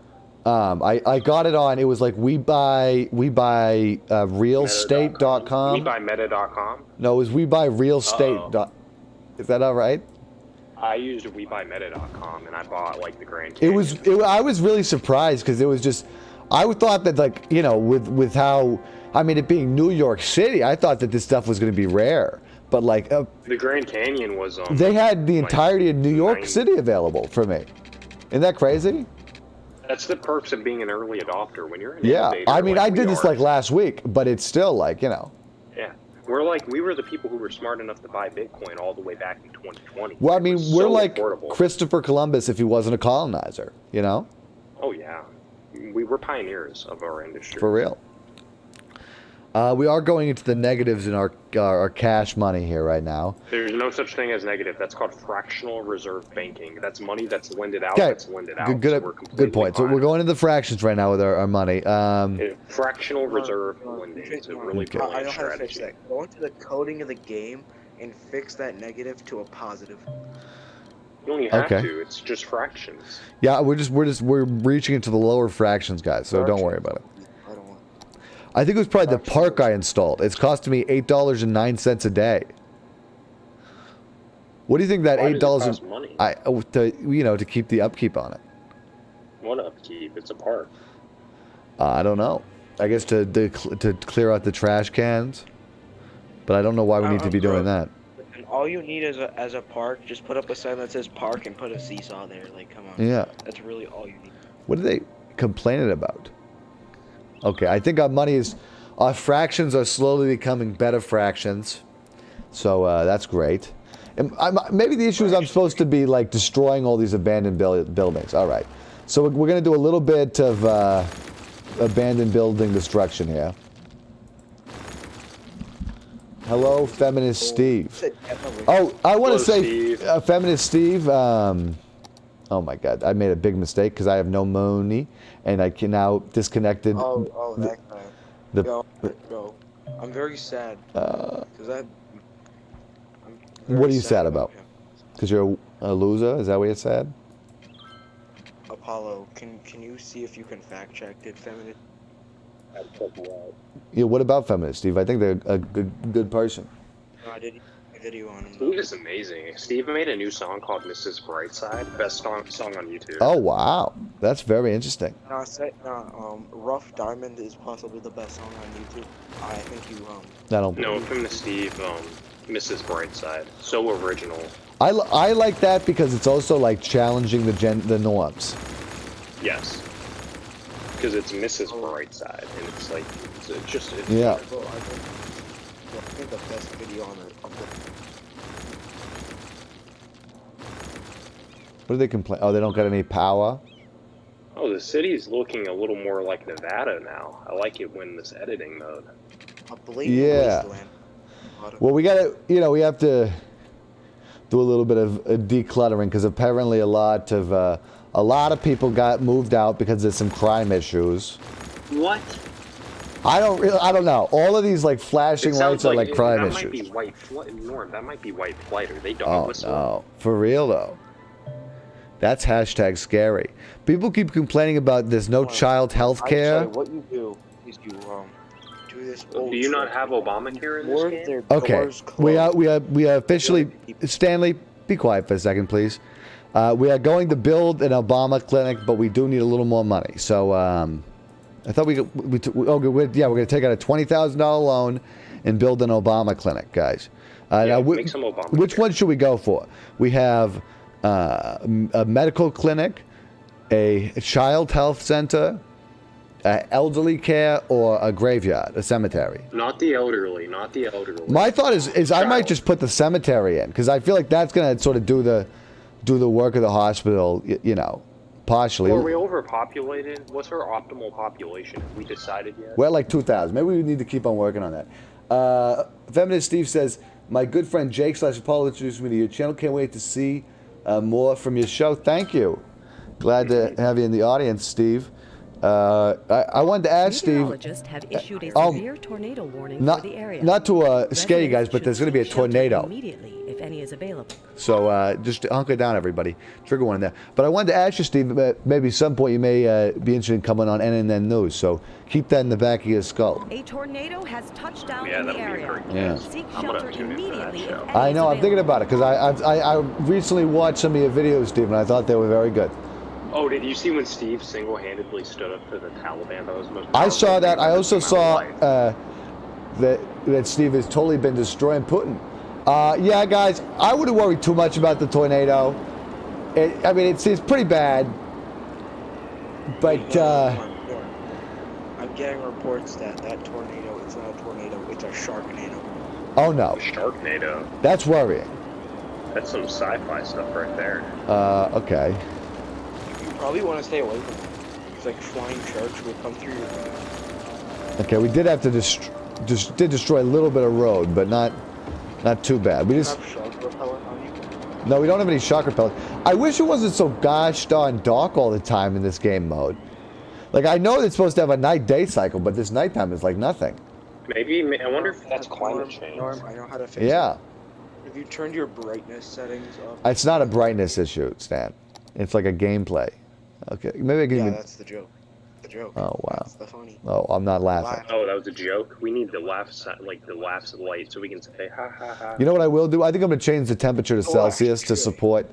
I got it on. It was like we buy realstate.com. We buy meta.com. No, it was we buy realstate. Is that all right? I used WeBuyMeta.com and I bought like the Grand It Canyon. I was really surprised because it was just I thought that like with how I mean it being New York City, I thought that this stuff was going to be rare. But like The Grand Canyon was they had the entirety of New York 90. City available for me. Isn't that crazy? That's the perks of being an early adopter. When you're an Yeah, innovator, I mean, like I did we this are. like last week, but it's still like, Yeah, we were the people who were smart enough to buy Bitcoin all the way back in 2020. well, I It mean, was we're so like affordable. Christopher Columbus if he wasn't a colonizer, Oh yeah, we were pioneers of our industry. for real. We are going into the negatives in our cash money here right now. There's no such thing as negative. That's called fractional reserve banking. That's money that's lended out. Okay, That's lended out. good, so we're completely good point. So fine. we're going into the fractions right now with our money. Fractional reserve lending. It's a really Okay. brilliant I know how to fix strategy. that. Go into the coding of the game and fix that negative to a positive. You don't even have to. It's just fractions. Yeah, we're reaching into the lower fractions, guys. So don't worry about it. I think it was probably the park I installed. It's costing me $8.09 a day. What do you think that Why $8 does it cost money? To keep the upkeep on it? What upkeep? It's a park. I don't know. I guess to clear out the trash cans, but I don't know why we need to be doing that. And all you need as a park, just put up a sign that says park and put a seesaw there. Like, come on. Yeah. That's really all you need. What are they complaining about? Okay, I think our fractions are slowly becoming better fractions, so that's great. And maybe the issue is I'm supposed to be like destroying all these abandoned buildings. All right, so we're going to do a little bit of abandoned building destruction here. Hello, Feminist Steve. Oh, I want to say, Feminist Steve. Oh my God, I made a big mistake because I have no money, and I can now disconnected. Oh, that guy. Yo, I'm very sad because What are you sad about? Because you're a loser? Is that what you're sad? Apollo, can you see if you can fact check it, Feminist? Yeah, what about Feminist Steve? I think they're a good person. No, I did a video on him. Steve is amazing. Steve made a new song called Mrs. Brightside. Best song on YouTube. Oh wow, that's very interesting. Rough Diamond is possibly the best song on YouTube. I think you No, from the Steve, Mrs. Brightside. So original. I like that because it's also like challenging the norms. Yes. Because it's Mrs. Brightside, and it's like, it's yeah. I think the best video on it. What do they complain? Oh, they don't got any power? Oh, the city's looking a little more like Nevada now. I like it when this editing mode. Yeah. Well, we gotta, we have to do a little bit of decluttering because apparently a lot of people got moved out because there's some crime issues. What? I don't know. All of these like flashing lights are like crime issues. That might be white flight. Norm, that might be white flight. Are they dog Oh whistle? no, for real though. That's hashtag scary. People keep complaining about there's no child health care. What you do is you do this. Do you not have Obamacare in this game? Okay, we are officially. Stanley, be quiet for a second, please. We are going to build an Obama clinic, but we do need a little more money. So I thought we're going to take out a $20,000 loan and build an Obama clinic, guys. Make some Obamacare. Which one should we go for? We have a medical clinic, a child health center, elderly care, or a graveyard, a cemetery. Not the elderly. My thought is I might just put the cemetery in because I feel like that's going to sort of do the work of the hospital, partially. Are we overpopulated? What's our optimal population? Have we decided yet? We're like 2,000. Maybe we need to keep on working on that. Feminist Steve says, my good friend Jake / Apollo introduced me to your channel. Can't wait to see more from your show. Thank you. Glad to have you in the audience, Steve. I wanted to ask Steve. Have issued a severe tornado warning for the area. Not to scare you guys, but there's going to be a tornado. Immediately, if any is available. So just hunker down, everybody. Trigger one in there. But I wanted to ask you, Steve, maybe at some point you may be interested in coming on NNN News. So keep that in the back of your skull. A tornado has touched down in the area. Yeah. Seek shelter immediately if any I is know. I'm thinking available. about it because I recently watched some of your videos, Steve, and I thought they were very good. Oh, did you see when Steve single-handedly stood up to the Taliban? That was the most I saw that. I also saw life. that Steve has totally been destroying Putin. Yeah, guys, I wouldn't worry too much about the tornado. It's pretty bad. But I'm getting reports that tornado, it's not a tornado, it's a sharknado. Oh no. Sharknado. That's worrying. That's some sci-fi stuff right there. Okay. You probably want to stay away from it. It's like flying sharks will come through your window. Okay, we did have to did destroy a little bit of road, but not too bad. We just have shark repellent on you? No, we don't have any shark repellent. I wish it wasn't so gosh darn dark all the time in this game mode. Like, I know it's supposed to have a night-day cycle, but this nighttime is like nothing. Maybe, I wonder if that's climate change. Norm, I know how to fix it. Yeah. Have you turned your brightness settings up? It's not a brightness issue, Stan. It's like a gameplay. Okay, maybe I can. Yeah, that's the joke. The joke. Oh wow. That's the funny. Oh, I'm not laughing. Oh, that was a joke. We need the laughs, like the laughs light, so we can say ha ha ha. You know what I will do? I think I'm gonna change the temperature to Celsius to support,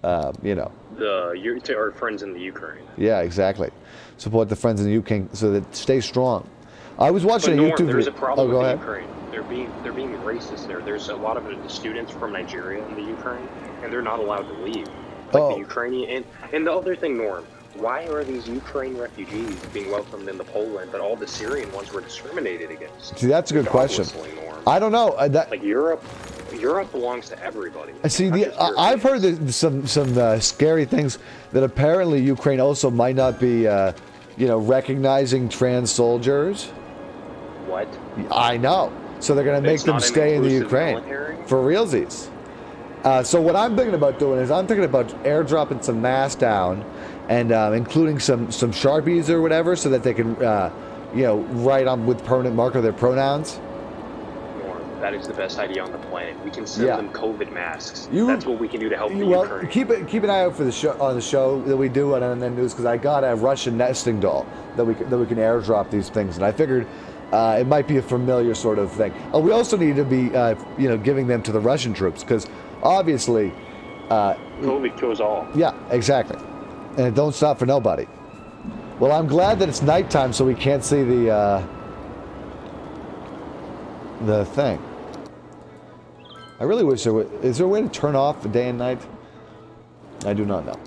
to our friends in the Ukraine. Yeah, exactly. Support the friends in the Ukraine so that stay strong. I was watching a YouTube. There's a problem with the ahead. Ukraine. They're being racist there. There's a lot of the students from Nigeria in the Ukraine, and they're not allowed to leave. Like the Ukrainian and the other thing, Norm. Why are these Ukraine refugees being welcomed into Poland, but all the Syrian ones were discriminated against? See, that's a good question. Norm. I don't know. Like Europe belongs to everybody. See, I've heard some scary things that apparently Ukraine also might not be, recognizing trans soldiers. What? I know. So they're going to make them stay in the Ukraine military? for realsies. So what I'm thinking about doing is I'm thinking about airdropping some masks down, and including some Sharpies or whatever, so that they can, write on with permanent marker their pronouns. That is the best idea on the planet. We can send them COVID masks. That's what we can do to help the Well, Ukraine. keep an eye out for the show that we do on NN News, because I got a Russian nesting doll that we can airdrop these things, and I figured it might be a familiar sort of thing. We also need to be giving them to the Russian troops, because obviously COVID kills all. Yeah, exactly, and it don't stop for nobody. Well, I'm glad that it's nighttime, so we can't see the thing. I really wish there was. Is there a way to turn off the day and night? I do not know.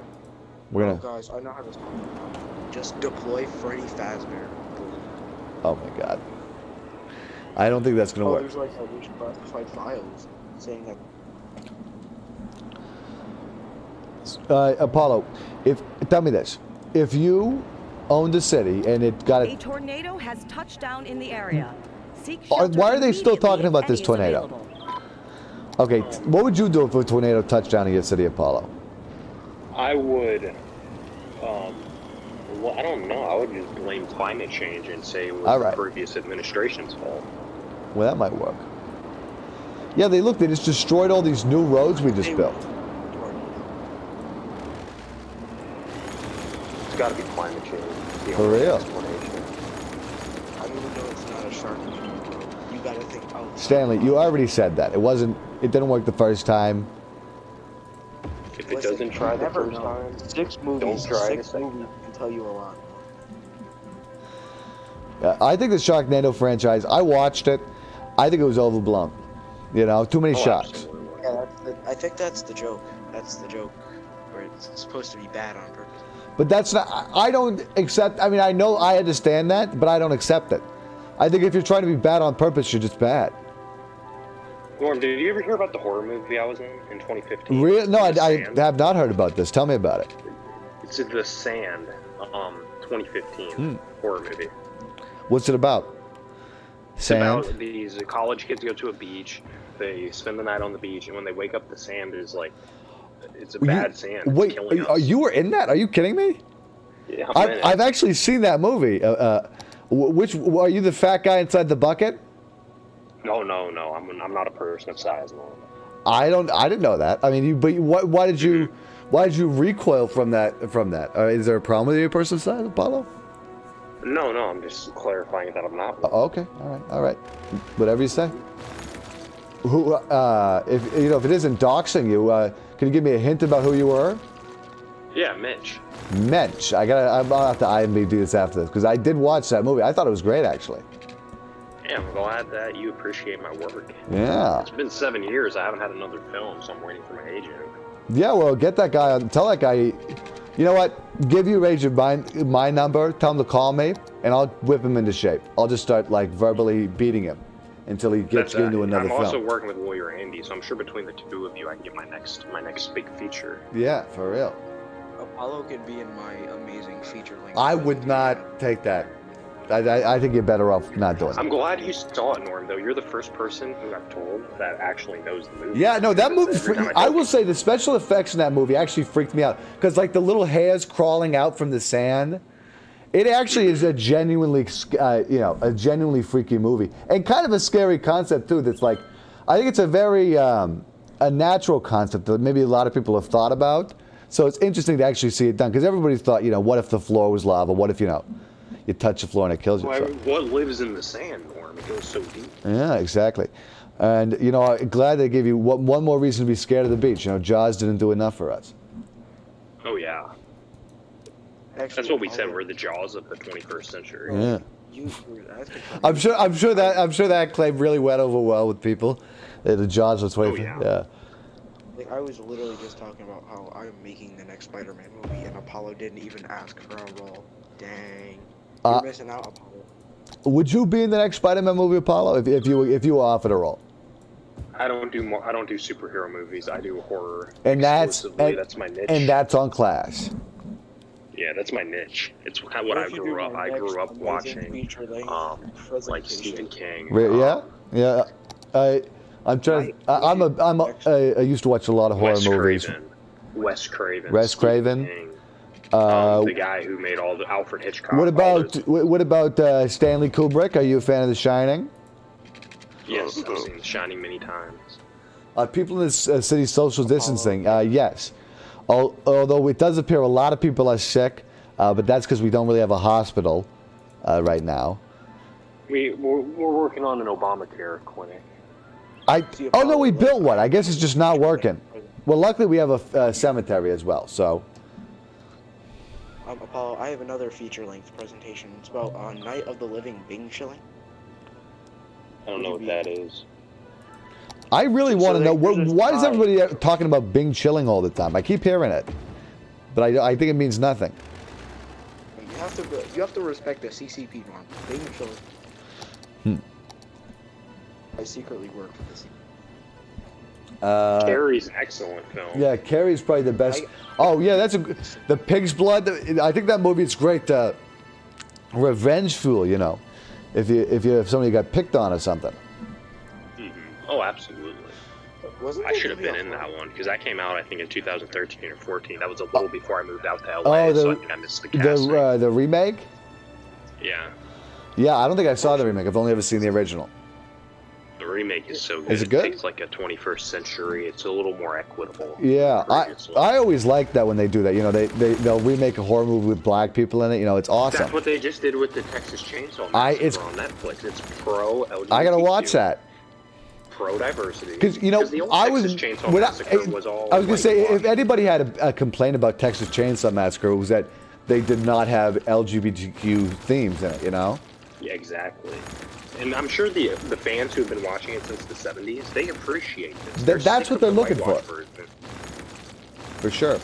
We're gonna. Guys, I know how to solve it. Just deploy Freddy Fazbear. Oh my God. I don't think that's gonna work. There's like classified files saying that. Apollo, tell me this: if you owned a city and it got a tornado has touched down in the area. Why are they still talking about this tornado? Okay, what would you do if a tornado touched down in your city, Apollo? I would, I don't know. I would just blame climate change and say it was the previous administration's fault. Well, that might work. Yeah, they just destroyed all these new roads we just built. It's got to be climate change. For real? I don't even know it's not a shark. You gotta think. Stanley, you already said that. It didn't work the first time. If it doesn't try the first time, 6 movies. Don't try 6 movies can tell you a lot. I think the Sharknado franchise, I watched it. I think it was overblown. Too many sharks. Yeah, I think that's the joke. That's the joke, where it's supposed to be bad on purpose. But that's not. I don't accept. I mean, I know I understand that, but I don't accept it. I think if you're trying to be bad on purpose, you're just bad. Norm, did you ever hear about the horror movie I was in 2015? Really? No, I have not heard about this. Tell me about it. It's The Sand, 2015 horror movie. What's it about? Sand? It's about these college kids go to a beach. They spend the night on the beach, and when they wake up, the sand is like, it's a bad sand. It's wait, killing us. you were in that? Are you kidding me? Yeah, I've actually seen that movie. Which are you, the fat guy inside the bucket? No. I'm not a person of size, no. I didn't know that. I mean, why did you recoil from that? Is there a problem with your person of size, Apollo? No. I'm just clarifying that I'm not. Okay. All right. Whatever you say. Who? If it isn't doxing you, can you give me a hint about who you were? Yeah, Mitch. Mitch. I'm gonna have to IMDb this after this, because I did watch that movie. I thought it was great, actually. Yeah, I'm glad that you appreciate my work. Yeah. It's been 7 years. I haven't had another film, so I'm waiting for my agent. Yeah, well, get that guy on. Tell that guy, you know what? Give your agent my number. Tell him to call me, and I'll whip him into shape. I'll just start verbally beating him until he gets into another film. I'm also working with Lawyer Andy, so I'm sure between the two of you, I can get my next big feature. Yeah, for real. Apollo could be in my amazing feature length. I would not take that. I think you're better off not doing it. I'm glad you saw it, Norm, though. You're the first person who I've told that actually knows the movie. Yeah, no, that movie, I will say the special effects in that movie actually freaked me out. Because, the little hairs crawling out from the sand, it actually is a genuinely freaky movie. And kind of a scary concept, too, that's I think it's a very a natural concept that maybe a lot of people have thought about. So it's interesting to actually see it done because everybody thought, what if the floor was lava? What if, you touch the floor and it kills you? Well, what lives in the sand, Norm? It goes so deep. Yeah, exactly. And, I'm glad they gave you one more reason to be scared of the beach. Jaws didn't do enough for us. Oh, yeah. Actually, That's what we said. We're the Jaws of the 21st century. Yeah. I'm sure that claim really went over well with people. The Jaws was way. Yeah. Like, I was literally just talking about how I'm making the next Spider-Man movie, and Apollo didn't even ask for a role. Dang, you're missing out, Apollo. Would you be in the next Spider-Man movie, Apollo, if you were offered a role? I don't do superhero movies. I do horror. And that's my niche. And that's on Class. Yeah, that's my niche. It's what I grew up. I grew up watching, like Stephen King. Yeah. I'm trying. I used to watch a lot of horror movies. Wes Craven. The guy who made all the Alfred Hitchcock. What about Stanley Kubrick? Are you a fan of The Shining? Yes, I've seen The Shining many times. People in this city social distancing, yes. Although it does appear a lot of people are sick, but that's because we don't really have a hospital right now. We're working on an Obamacare clinic. We built one. I guess it's just not working. Well, luckily we have a cemetery as well, so. Apollo, I have another feature-length presentation. It's about Night of the Living Bing Chilling. I don't know what that is. I really want to know, why is everybody talking about Bing chilling all the time? I keep hearing it, but I think it means nothing. You have to respect the CCP norm. Bing chilling. I secretly work for the CCP. Carrie's an excellent film. Yeah, Carrie's probably the best. The Pig's Blood. I think that movie is great. Revenge fuel, if somebody got picked on or something. Oh, absolutely. I should have been in that one because that came out, I think, in 2013 or 14. That was a little before I moved out to LA, so I think I missed the casting. The remake? Yeah. Yeah, I don't think I saw the remake. I've only ever seen the original. The remake is so good. Is it good? It takes like a 21st century. It's a little more equitable. Yeah, I always like that when they do that. They'll remake a horror movie with black people in it. It's awesome. That's what they just did with the Texas Chainsaw Massacre on Netflix. It's pro-LGBTQ. I gotta watch that. Pro-diversity. Because I was gonna say if anybody had a complaint about Texas Chainsaw Massacre, it was that they did not have LGBTQ themes in it. Yeah, exactly. And I'm sure the fans who've been watching it since the 70s, they appreciate this. That's what they're looking for. For sure.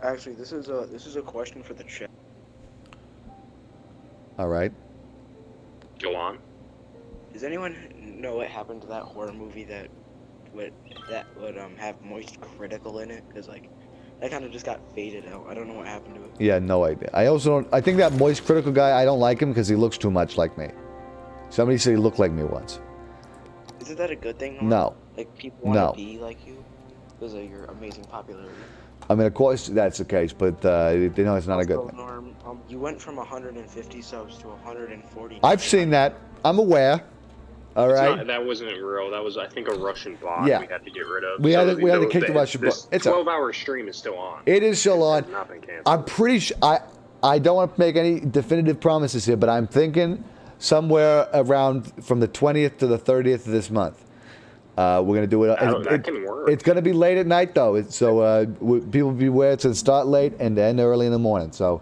Actually, this is a question for the chat. All right. Go on. Does anyone know what happened to that horror movie that would have Moist Critical in it? Because that kind of just got faded out. I don't know what happened to it. Yeah, no idea. I also don't. I think that Moist Critical guy, I don't like him because he looks too much like me. Somebody said he looked like me once. Isn't that a good thing? Norm? No. Like people want to be like you because of your amazing popularity. I mean, of course that's the case, but they know it's not a good thing. Norm, you went from 150 subs to 140. I've seen that. I'm aware. All right. That wasn't real. That was, I think, a Russian bot we had to get rid of. We had to kick the Russian bot. It's 12-hour stream is still on. It is still on. It has not been canceled. I'm pretty sure. I don't want to make any definitive promises here, but I'm thinking somewhere around from the 20th to the 30th of this month. We're going to do it. That can work. It's going to be late at night, though. So people beware. It's going to start late and end early in the morning. So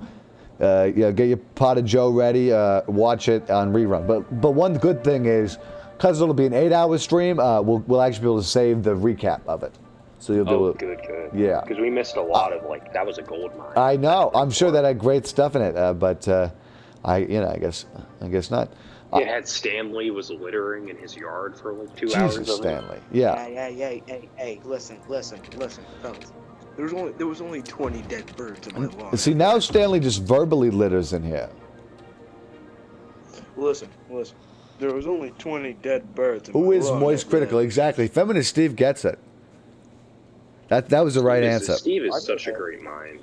get your pot of Joe ready. Watch it on rerun. But one good thing is, because it'll be an 8-hour stream, we'll actually be able to save the recap of it. So you'll be able to. Good. Yeah. Because we missed a lot of that was a gold mine. I know. I'm sure that had great stuff in it, but I guess not. It had Stanley was littering in his yard for 2 hours. Jesus, Stanley. Yeah. Hey, listen, fellas. There was only 20 dead birds in my lawn. See, now Stanley just verbally litters in here. Listen. There was only 20 dead birds in Who my is lawn. Moist Critical? Exactly. Feminist Steve gets it. That was the right answer. Steve is such a great mind.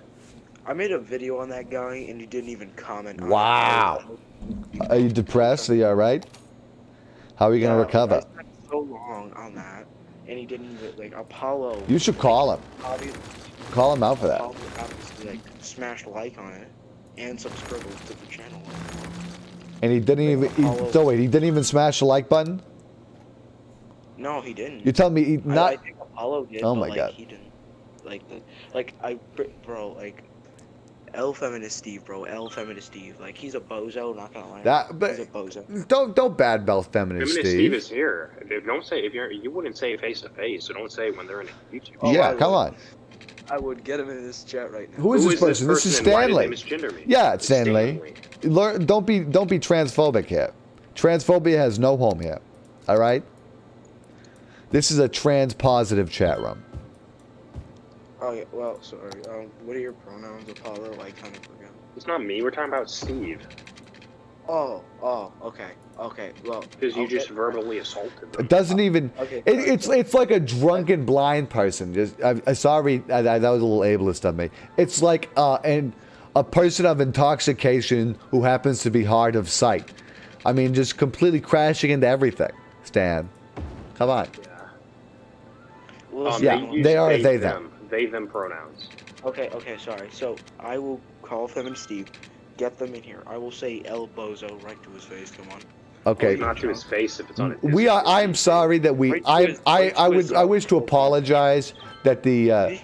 I made a video on that guy, and he didn't even comment on it. Wow. Are you depressed? Are you all right? How are you going to recover? I spent so long on that. and he didn't even like Apollo. You should call him. Obviously, Call him out for that. Apollo obviously like smashed like on it and subscribed to the channel. And he didn't even. So wait, he didn't even smash the like button. No, he didn't. You're telling me he not? I think Apollo did. Oh but, my like, God. He didn't. Bro, like. L feminist Steve, bro. L feminist Steve. Like he's a bozo. Not gonna lie. He's a bozo. Don't bad mouth feminist Feminist Steve. Steve is here. Don't say you wouldn't say it face to face. So don't say it when they're in a YouTube. Oh, Yeah, come on. I would get him in this chat right now. Who is this person? This is and why did Stanley. they misgender me? Yeah, it's Stanley. Learn. Don't be transphobic here. Transphobia has no home here. All right. This is a trans positive chat room. Oh yeah. Well, sorry. What are your pronouns, Apollo? I kind of forgot. It's not me. We're talking about Steve. Oh. Okay. Well. Because you just verbally assaulted them. It doesn't even. Okay. It's like a drunken blind person. Just sorry, that was a little ableist of me. It's like a person of intoxication who happens to be hard of sight. I mean, just completely crashing into everything. Stan, come on. Yeah. They are they them. They them pronouns. Okay. Sorry. So I will call feminist Steve. Get them in here. I will say El Bozo right to his face. Come on. Okay. Not to his face if it's on his. We are. I am sorry that we. I wish to apologize that the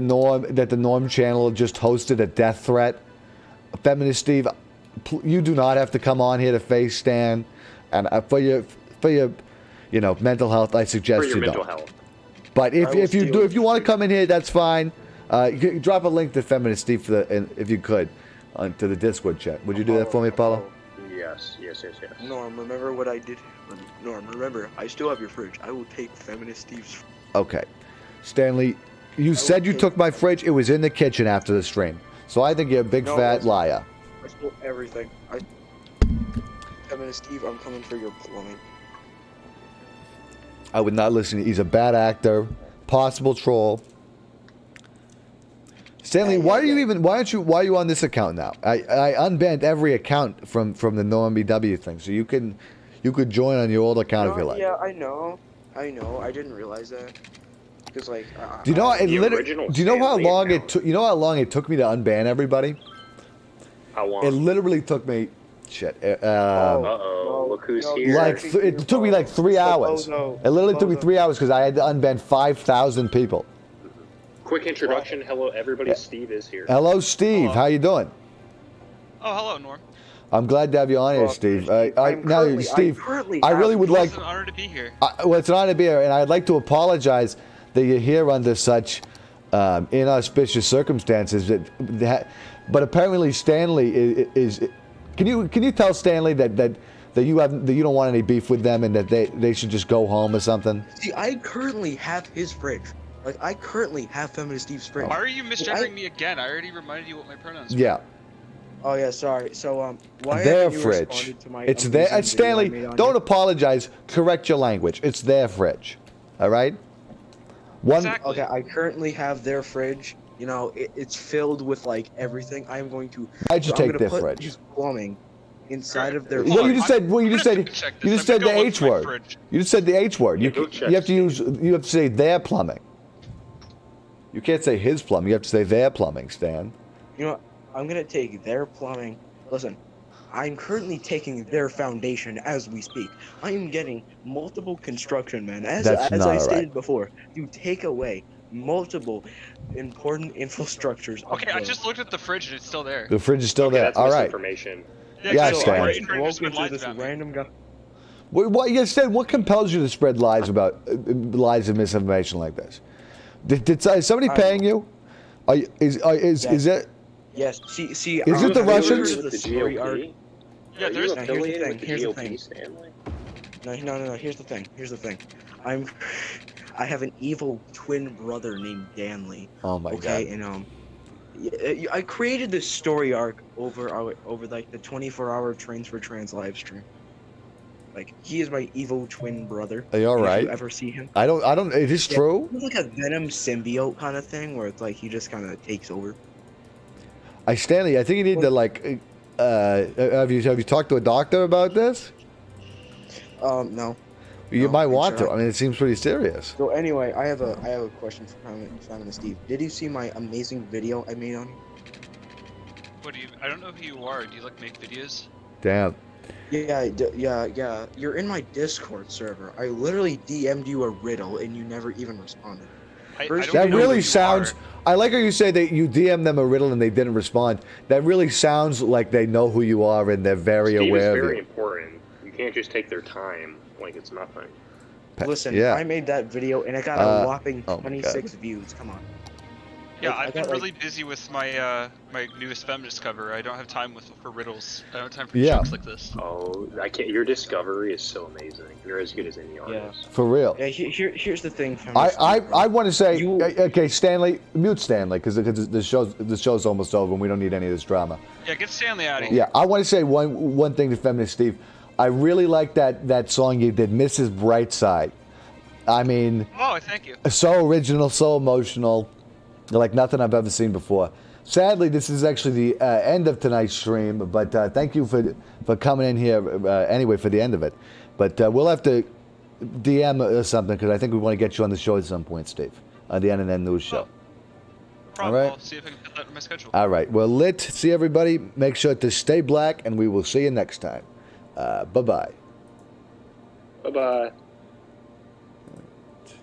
Norm channel just hosted a death threat. Feminist Steve, you do not have to come on here to face Stan, and for your mental health, I suggest for your you mental don't. health. But if you want to come in here, that's fine. You can drop a link to Feminist Steve if you could, to the Discord chat. Would you do that for me, Paulo? Yes. Norm, remember what I did? Norm, remember, I still have your fridge. I will take feminist Steve's. Okay. Stanley, you said you took my fridge. It was in the kitchen after the stream. So I think you're a big fat liar. I stole everything. Feminist Steve, I'm coming for your plumbing. I would not listen. He's a bad actor, possible troll. Stanley, why are you on this account now? I unbanned every account from the No MBW thing, so you could join on your old account if you like. Yeah, I know. I didn't realize that. Because like. Do you know how long it took? You know how long it took me to unban everybody? How long? It literally took me. Shit. Look who's here. It took me like 3 hours. It literally took me 3 hours because I had to unban 5,000 people. Quick introduction. Hello, everybody. Steve is here. Hello, Steve. How you doing? Oh, hello, Norm. I'm glad to have you on here, Steve. Steve, I really would like. It's an honor to be here. It's an honor to be here, and I'd like to apologize that you're here under such inauspicious circumstances. But apparently, Stanley is. Can you tell Stanley that you don't want any beef with them and that they should just go home or something? See, I currently have his fridge. Like, I currently have Feminist Steve's fridge. Why are you misgendering me again? I already reminded you what my pronouns were. Yeah. Oh yeah, sorry. So why their haven't you fridge. responded to my It's amazing their. video Stanley, I made on don't it? apologize. Correct your language. It's their fridge. All right. Exactly. Okay, I currently have their fridge. You know, it's filled with like everything. I'm going to. Why'd you I'm take gonna their put fridge? his plumbing inside of their. Well, you just said. Well, you just said. check this. You just I'm said gonna the go look H for my word. fridge. You just said the H word. Yeah, You go check, have to Steve. use. You have to say their plumbing. You can't say his plumbing. You have to say their plumbing, Stan. You know, what? I'm gonna take their plumbing. Listen, I'm currently taking their foundation as we speak. I am getting multiple construction men. As That's not I all stated right. before, you take away multiple important infrastructures. of Okay, I the- just looked at the fridge and it's still there. The fridge is still Okay, there. that's All right. misinformation. Yeah, so Stan. I'm I just walked spread into lies this about me. random guy. What you said? What compels you to spread lies about lies and misinformation like this? Is somebody paying you? Is it? Yes. See. Is it have the you ever Russians? heard of With the story arc? GOP? Yeah, Are there's. you Now, affiliated here's the with the thing, GOP, Stanley? No. Here's the thing. I have an evil twin brother named Danley. Oh my Okay, god. and I created this story arc over like the 24-hour Trains for Trans live stream. Like, he is my evil twin brother. Are you all If right? you ever see him? I don't. It is true. It's like a Venom symbiote kind of thing, where it's like he just kind of takes over. Stanley, I think you need to like. Have you talked to a doctor about this? No. You might want to. I mean, it seems pretty serious. So anyway, I have a question for Simon and Steve. Did you see my amazing video I made on you? What do you? I don't know who you are. Do you like make videos? Damn. Yeah. You're in my Discord server. I literally DM'd you a riddle and you never even responded. That really sounds. I like how you say that you DM them a riddle and they didn't respond. That really sounds like they know who you are and they're very aware of you. It's very important. You can't just take their time like it's nothing. Listen, I made that video and it got a whopping 26 views. Come on. Yeah, I've been really busy with my my newest feminist cover. I don't have time for riddles. I don't have time for jokes like this. Oh, I can't. Your discovery is so amazing. You're as good as any artist. For real. Yeah, here's the thing. I want to say, okay, Stanley, mute Stanley, because the show's almost over and we don't need any of this drama. Yeah, get Stanley out of here. Yeah, I want to say one thing to Feminist Steve. I really like that song you did, Mrs. Brightside. I mean, oh, thank you. So original, so emotional. Like nothing I've ever seen before. Sadly, this is actually the end of tonight's stream, but thank you for coming in here anyway for the end of it. But we'll have to DM or something because I think we want to get you on the show at some point, Steve, on the NNN News Show. All right. I'll see if I can fit that in my schedule. All right. Well, lit. See everybody. Make sure to stay black, and we will see you next time. Bye-bye. Bye-bye.